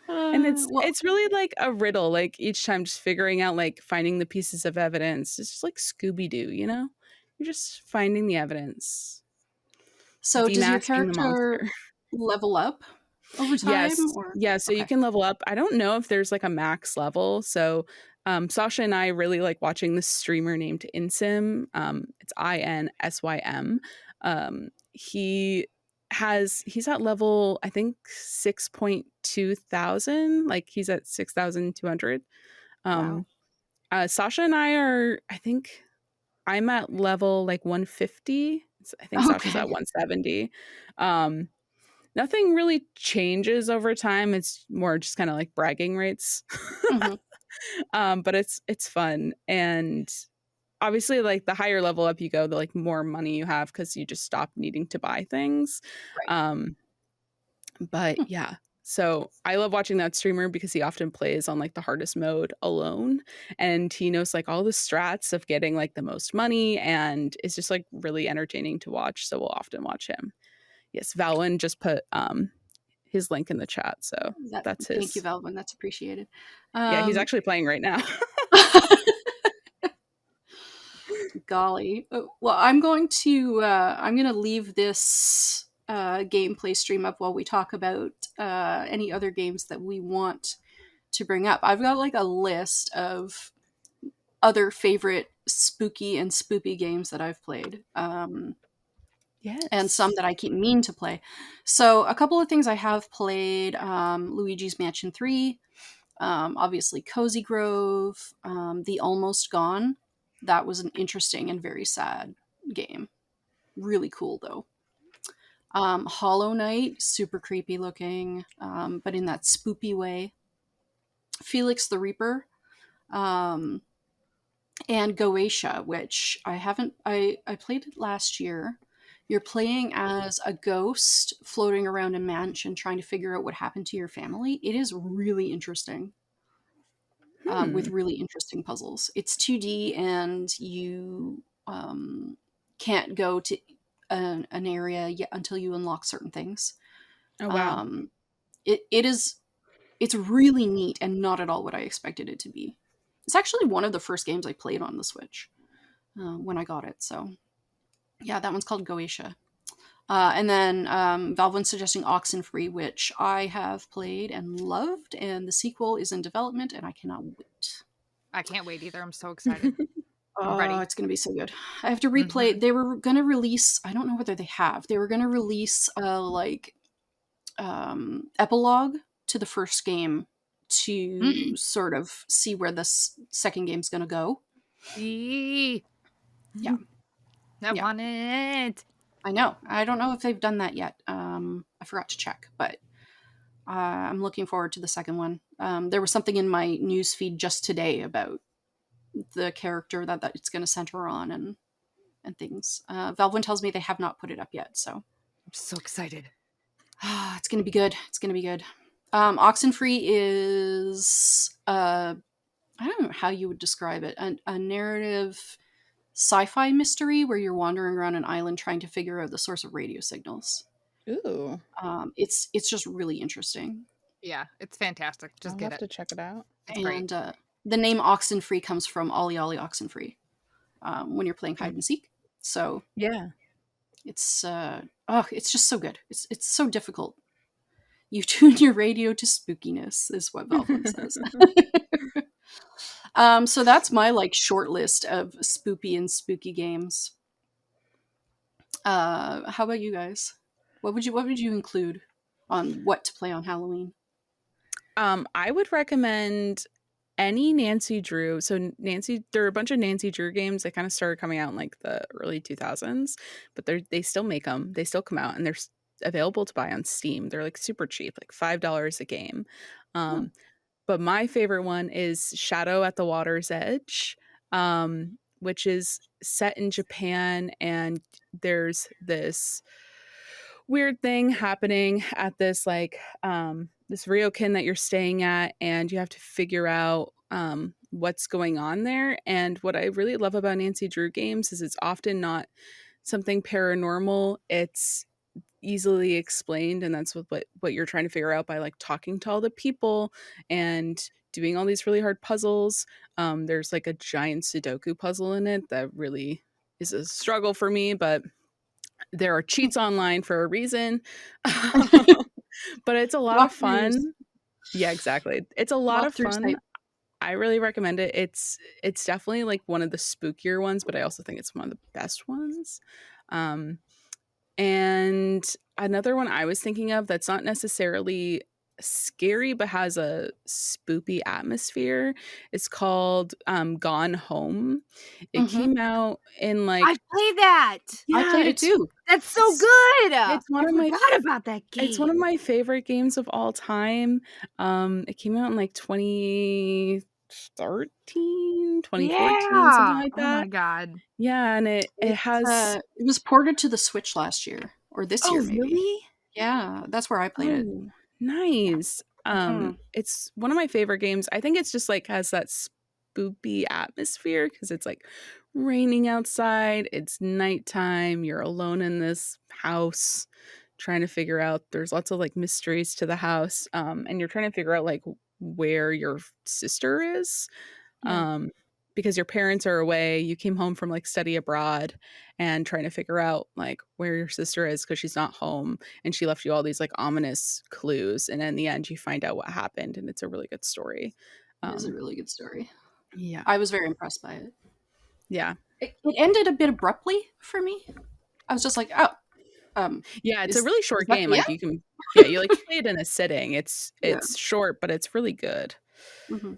And it's really like a riddle, like each time just figuring out, like finding the pieces of evidence. It's just like Scooby-Doo, you know? You're just finding the evidence. So does your character level up over time? Yes. So you can level up. I don't know if there's like a max level. So Sasha and I really like watching this streamer named Insim. It's INSYM. He's at level, I think 6.2 thousand, like he's at 6,200. Sasha and I think I'm at level like 150. I think Sasha's at 170. Nothing really changes over time. It's more just kind of like bragging rights. But it's fun. And obviously, like the higher level up you go, the like more money you have because you just stop needing to buy things. But yeah, so I love watching that streamer because he often plays on like the hardest mode alone, and he knows like all the strats of getting like the most money, and it's just like really entertaining to watch. So we'll often watch him. Yes, Valwyn just put his link in the chat, so that's his. Thank you, Valwyn. That's appreciated. Yeah, he's actually playing right now. Golly. Well, I'm going to leave this gameplay stream up while we talk about any other games that we want to bring up. I've got like a list of other favorite spooky and spoopy games that I've played. Yes. And some that I keep meaning to play. So a couple of things I have played: Luigi's Mansion 3, obviously Cozy Grove, The Almost Gone. That was an interesting and very sad game. Really cool though. Hollow Knight, super creepy looking, but in that spoopy way. Felix the Reaper, and Goetia, which I played it last year. You're playing as a ghost floating around a mansion trying to figure out what happened to your family. It is really interesting, with really interesting puzzles. It's 2D, and you can't go to an area yet until you unlock certain things. Oh wow. It's really neat and not at all what I expected it to be. It's actually one of the first games I played on the Switch when I got it. So yeah, that one's called Goetia. And then Valve was suggesting Oxenfree, which I have played and loved, and the sequel is in development, and I cannot wait. I can't wait either. I'm so excited. I'm ready. It's going to be so good. I have to replay. Mhm. They were going to release, I don't know whether they have, they were going to release epilogue to the first game to sort of see where this second game's going to go. Yee. Yeah. I Yeah. want it. I know. I don't know if they've done that yet. I forgot to check, but I'm looking forward to the second one. There was something in my news feed just today about the character that it's going to center on and things. Valve tells me they have not put it up yet, so I'm so excited. it's going to be good. It's going to be good. Oxenfree is I don't know how you would describe it. A narrative sci-fi mystery where you're wandering around an island trying to figure out the source of radio signals. Ooh. It's just really interesting. Yeah, it's fantastic. Just I'll get have to check it out. It's great. And the name Oxenfree comes from Ollie Ollie Oxenfree, when you're playing hide and seek. So Yeah. it's just so good. It's so difficult. You tune your radio to spookiness, is what Valve says. So that's my short list of spoopy and spooky games. How about you guys? What would you include on what to play on Halloween? I would recommend any Nancy Drew. So there are a bunch of Nancy Drew games that kind of started coming out in the early 2000s, but they still make them. They still come out, and they're available to buy on Steam. They're super cheap, $5 a game. But my favorite one is Shadow at the Water's Edge, which is set in Japan, and there's this weird thing happening at this this ryokan that you're staying at, and you have to figure out what's going on there. And what I really love about Nancy Drew games is it's often not something paranormal. It's easily explained, and that's what you're trying to figure out by talking to all the people and doing all these really hard puzzles. There's a giant Sudoku puzzle in it that really is a struggle for me, but there are cheats online for a reason. But it's a lot of fun. Yeah, exactly. It's a lot of fun. I really recommend it. It's definitely one of the spookier ones, but I also think it's one of the best ones. And another one I was thinking of that's not necessarily scary but has a spoopy atmosphere is called Gone Home. It came out in I played that. I played it too. That's so good. It's one of my forgot about that game. It's one of my favorite games of all time. It came out in 2013, 2014, something like that. Oh my god. Yeah, and it was ported to the Switch last year or this year maybe. Really? Yeah, that's where I played it. Nice. It's one of my favorite games. I think it's just has that spoopy atmosphere because it's raining outside, it's nighttime, you're alone in this house trying to figure out, there's lots of mysteries to the house, and you're trying to figure out where your sister is. because your parents are away, you came home from like study abroad and trying to figure out like where your sister is because she's not home, and she left you all these like ominous clues, and in the end you find out what happened, and it's a really good story. It is a really good story. Yeah. I was very impressed by it. Yeah. It ended a bit abruptly for me. I was just like, oh. Yeah, it's a really short that game. the Like end? you can, yeah, you like play it in a sitting. It's Yeah. short, but it's really good. Mm-hmm.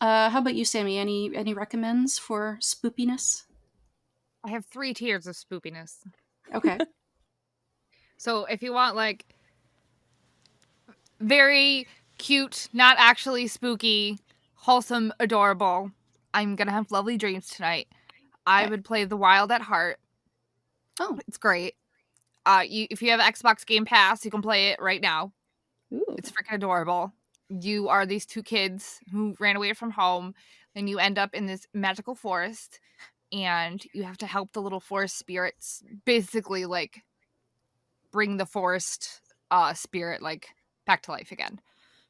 How about you, Sammy? Any recommends for spoopiness? I have 3 tiers of spoopiness. Okay. So if you want like very cute, not actually spooky, wholesome, adorable, I'm gonna have lovely dreams tonight. I Okay. would play The Wild at Heart. Oh. It's great. If you have Xbox Game Pass, you can play it right now. Ooh. It's freaking adorable. You are these 2 kids who ran away from home, and you end up in this magical forest, and you have to help the little forest spirits basically like bring the forest spirit like back to life again,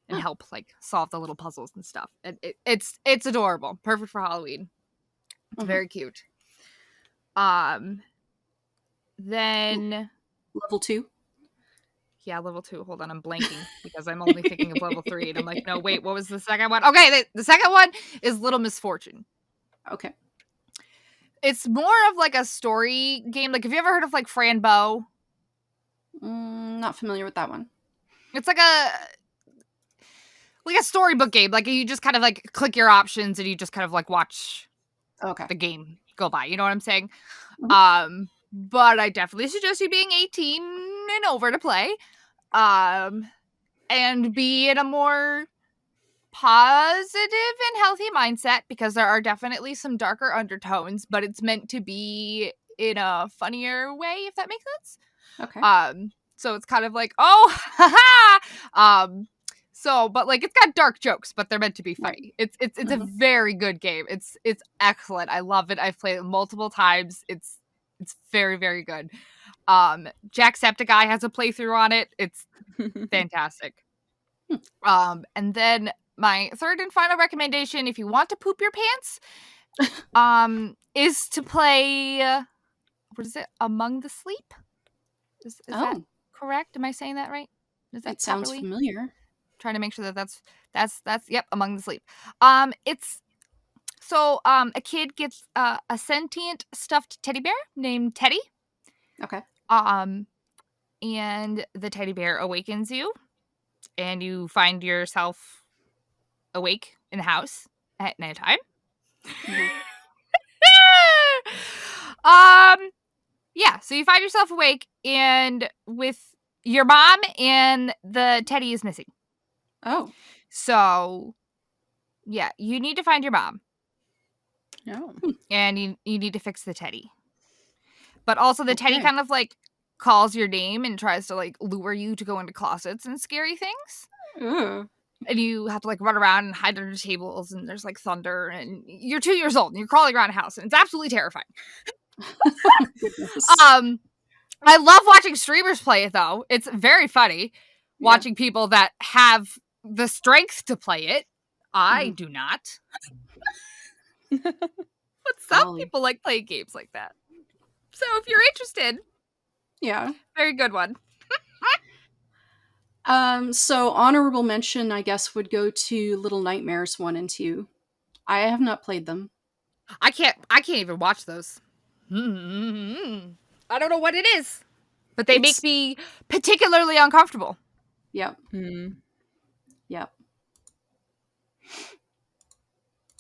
and help like solve the little puzzles and stuff. And it's adorable. Perfect for Halloween. It's very cute. Then Level 2. yeah, level 2. Hold on, I'm blanking because I'm only thinking of level 3, and I'm like, no, wait, what was the second one? Okay, the second one is Little Misfortune. Okay. It's more of like a story game. Like, have you ever heard of like Fran Bow? Not familiar with that one. It's like a storybook game. Like, you just kind of like click your options and you just kind of like watch Okay. the game go by. You know what I'm saying? Mm-hmm. But I definitely suggest you being 18 and over to play. And be in a more positive and healthy mindset, because there are definitely some darker undertones, but it's meant to be in a funnier way, if that makes sense. Okay. So it's kind of like, oh, haha. So, but like, it's got dark jokes, but they're meant to be funny. It's a very good game. It's excellent. I love it. I've played it multiple times. It's very, very good. Jacksepticeye has a playthrough on it. It's fantastic. And then my third and final recommendation, if you want to poop your pants, is to play what is it? Among the Sleep? Is that correct? Am I saying that right? Is that sounds properly? familiar. Trying to make sure that that's yep, Among the Sleep. It's so a kid gets a sentient stuffed teddy bear named Teddy. Okay. And the teddy bear awakens you, and you find yourself awake in the house at nighttime. Yeah, so you find yourself awake and with your mom, and the teddy is missing. Oh. So yeah, you need to find your mom. Oh. And you need to fix the teddy. But also the teddy kind of like calls your name and tries to like lure you to go into closets and scary things. And you have to like run around and hide under tables, and there's like thunder, and you're 2 years old and you're crawling around a house, and it's absolutely terrifying. I love watching streamers play it though. It's very funny watching people that have the strength to play it. I do not. But some people like playing games like that. So if you're interested, very good one. So honorable mention, I guess, would go to Little Nightmares 1 and 2. I have not played them. I can't even watch those. I don't know what it is, but they make me particularly uncomfortable. Yep. Yep.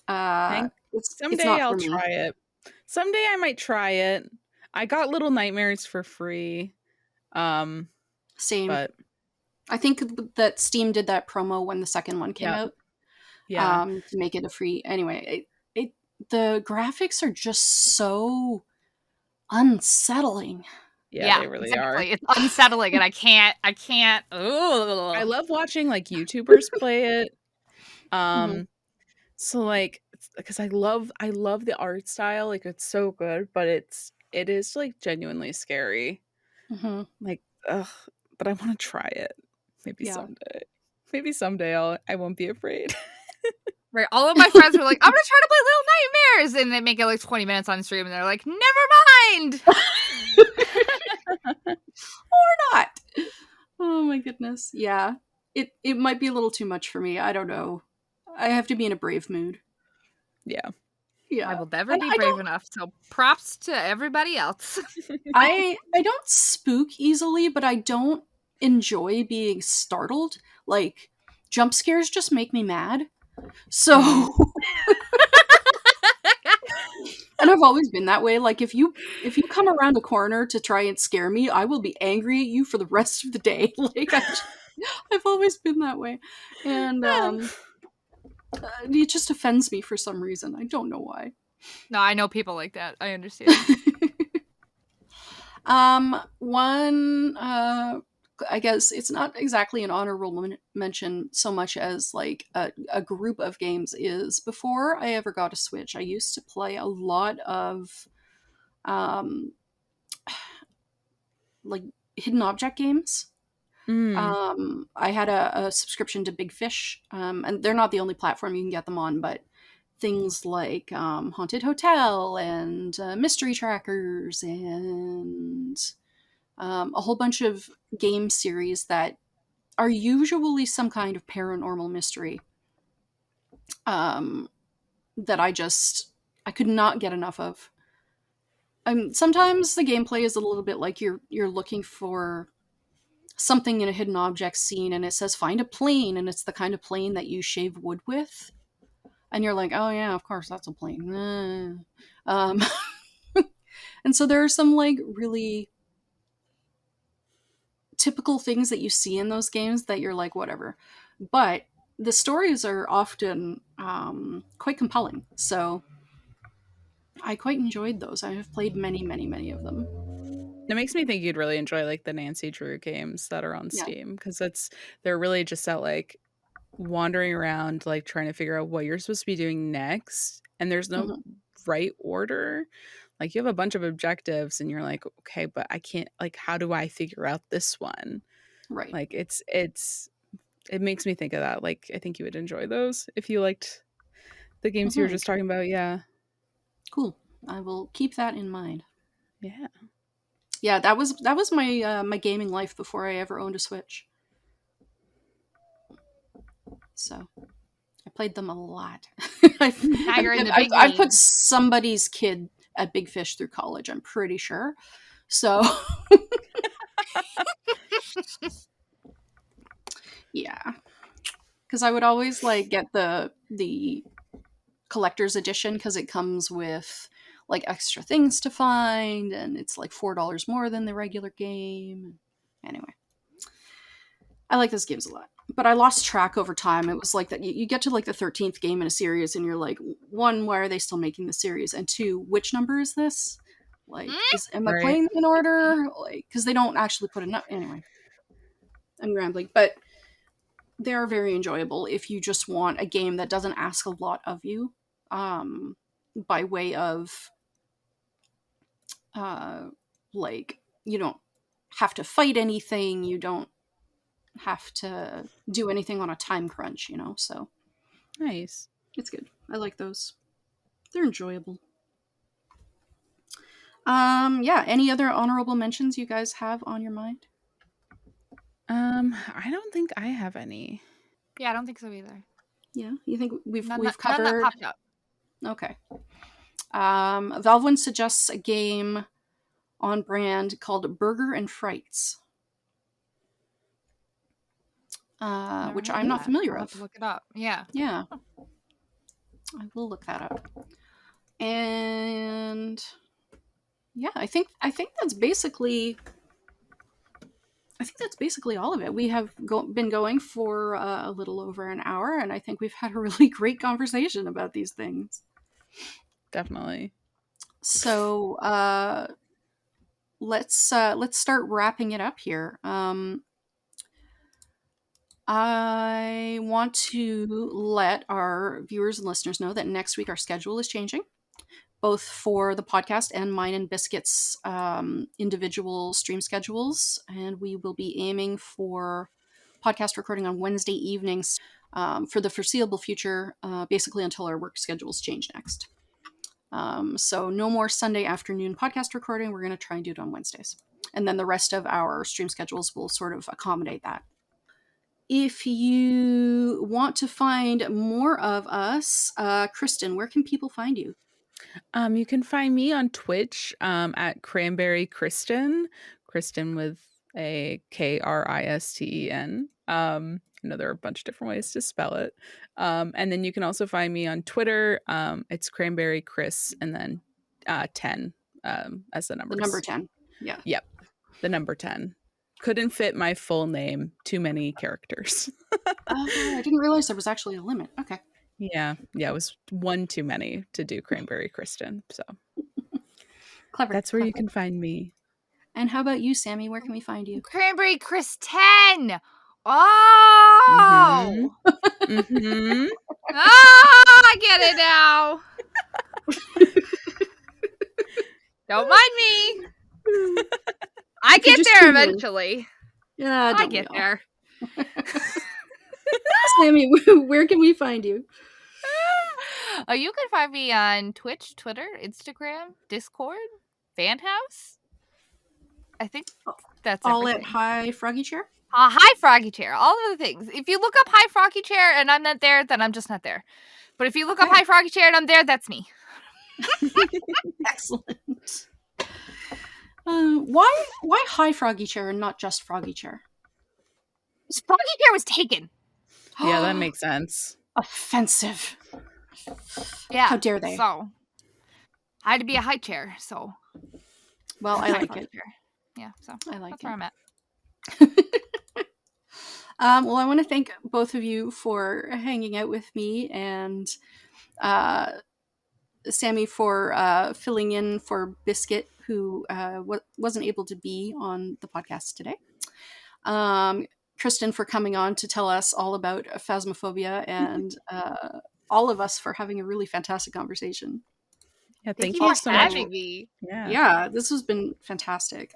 Someday I'll try it. Someday I might try it. I got Little Nightmares for free. Same. But I think that Steam did that promo when the second one came out. Yeah. To make it a free. Anyway, the graphics are just so unsettling. Yeah, they really are. It's unsettling, and I can't. Ooh. I love watching like YouTubers play it. So like, because I love the art style. Like, it's so good, but it is like genuinely scary. Like, ugh. But I want to try it. Maybe someday. Maybe someday I won't be afraid. Right. All of my friends were like, I'm going to try to play Little Nightmares. And they make it like 20 minutes on stream. And they're like, never mind. Or not. Oh my goodness. Yeah. It might be a little too much for me. I don't know. I have to be in a brave mood. Yeah. Yeah. I will never be brave enough. So props to everybody else. I don't spook easily, but I don't enjoy being startled. Like, jump scares just make me mad. So and I've always been that way. Like, if you come around a corner to try and scare me, I will be angry at you for the rest of the day. Like, I've always been that way. And it just offends me for some reason. I don't know why. No, I know people like that. I understand. One, I guess it's not exactly an honorable mention so much as like a group of games is before I ever got a Switch. I used to play a lot of like hidden object games. I had a subscription to Big Fish, and they're not the only platform you can get them on, but things like Haunted Hotel and Mystery Trackers and a whole bunch of game series that are usually some kind of paranormal mystery that I could not get enough of. Sometimes the gameplay is a little bit like you're looking for something in a hidden object scene and it says find a plane and it's the kind of plane that you shave wood with. And you're like, oh yeah, of course, that's a plane. And so there are some like really typical things that you see in those games that you're like, whatever. But the stories are often quite compelling. So I quite enjoyed those. I have played many, many, many of them. It makes me think you'd really enjoy like the Nancy Drew games that are on Steam because they're really just at like wandering around like trying to figure out what you're supposed to be doing next, and there's no right order. Like you have a bunch of objectives and you're like, okay, but I can't, like, how do I figure out this one? Right. Like it makes me think of that. Like I think you would enjoy those if you liked the games you were just talking about. Yeah. Cool. I will keep that in mind. Yeah. Yeah, that was my my gaming life before I ever owned a Switch. So I played them a lot. I put somebody's kid at Big Fish through college, I'm pretty sure. So yeah. Because I would always like get the collector's edition because it comes with like extra things to find and it's like $4 more than the regular game. Anyway, I like those games a lot, but I lost track over time. It was like that you get to like the 13th game in a series and you're like, one, why are they still making the series, and two, which number is this? Like, am I playing in order? Like, because they don't actually put enough. Anyway, I'm rambling, but they are very enjoyable if you just want a game that doesn't ask a lot of you, by way of like, you don't have to fight anything, you don't have to do anything on a time crunch, you know. So nice. It's good. I like those. They're enjoyable. Yeah, any other honorable mentions you guys have on your mind? I don't think I have any. Yeah, I don't think so either. Yeah, you think we've None covered? that popped up. Okay. Valvin suggests a game on brand called Burger and Frights, which I'm not familiar with. I'll have to look it up. Yeah. Yeah. I will look that up. And yeah, I think that's basically all of it. We have been going for a little over an hour, and I think we've had a really great conversation about these things. Definitely. So let's start wrapping it up here. I want to let our viewers and listeners know that next week our schedule is changing, both for the podcast and mine and Biscuit's individual stream schedules. And we will be aiming for podcast recording on Wednesday evenings. for the foreseeable future, basically until our work schedules change next. So no more Sunday afternoon podcast recording. We're going to try and do it on Wednesdays. And then the rest of our stream schedules will sort of accommodate that. If you want to find more of us, Kristen, where can people find you? You can find me on Twitch at CranberryKristen, Kristen with a Kristen. I know there are a bunch of different ways to spell it. And then you can also find me on Twitter. It's CranberryKris and then 10 as the numbers. The number 10. Yeah. Yep. The number 10. Couldn't fit my full name. Too many characters. I didn't realize there was actually a limit. Okay. Yeah, it was one too many to do CranberryKristen. So clever. That's where you can find me. And how about you, Sammy? Where can we find you? CranberryKristen. Oh. Mm-hmm. I get it now. Don't mind me. I get there eventually. Yeah, I get there. Sammy, where can we find you? You can find me on Twitch, Twitter, Instagram, Discord, Fanhouse. I think that's all everything. At HighFroggyChair? HighFroggyChair. All of the things. If you look up HighFroggyChair and I'm not there, then I'm just not there. But if you look up HighFroggyChair and I'm there, that's me. Excellent. Why HighFroggyChair and not just FroggyChair? FroggyChair was taken. Yeah, that makes sense. Offensive. Yeah. How dare they? So, I had to be a high chair, so. Well, I like it. Yeah, so I like that's where I'm at. Well, I want to thank both of you for hanging out with me, and Sammy for filling in for Biscuit, who wasn't able to be on the podcast today. Kristen for coming on to tell us all about Phasmophobia, and all of us for having a really fantastic conversation. Yeah, thank you so much. Yeah, this has been fantastic.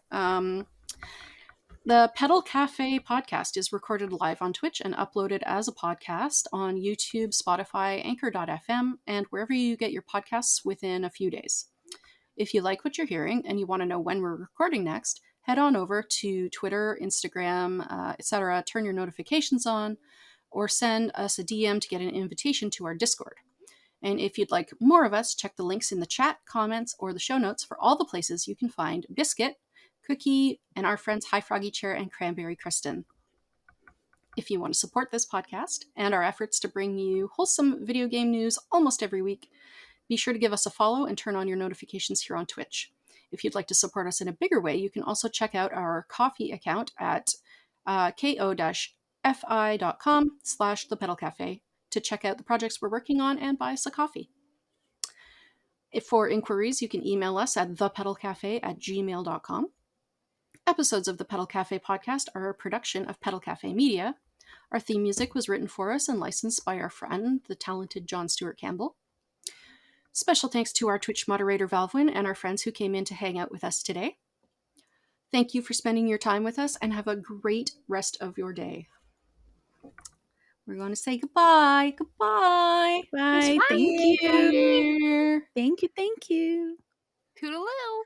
The Petal Cafe podcast is recorded live on Twitch and uploaded as a podcast on YouTube, Spotify, Anchor.fm, and wherever you get your podcasts within a few days. If you like what you're hearing and you want to know when we're recording next, head on over to Twitter, Instagram, etc., turn your notifications on, or send us a DM to get an invitation to our Discord. And if you'd like more of us, check the links in the chat, comments, or the show notes for all the places you can find Biscuit, Cookie, and our friends HighFroggyChair and CranberryKristen. If you want to support this podcast and our efforts to bring you wholesome video game news almost every week, be sure to give us a follow and turn on your notifications here on Twitch. If you'd like to support us in a bigger way, you can also check out our Ko-fi account at ko-fi.com/thepetalcafe to check out the projects we're working on and buy us a coffee. For inquiries, you can email us at thepetalcafe@gmail.com. Episodes of the Petal Cafe podcast are a production of Petal Cafe Media. Our theme music was written for us and licensed by our friend, the talented John Stewart Campbell. Special thanks to our Twitch moderator, Valvin, and our friends who came in to hang out with us today. Thank you for spending your time with us, and have a great rest of your day. We're going to say goodbye. Goodbye. Bye. Thank you. Thank you. Toodaloo.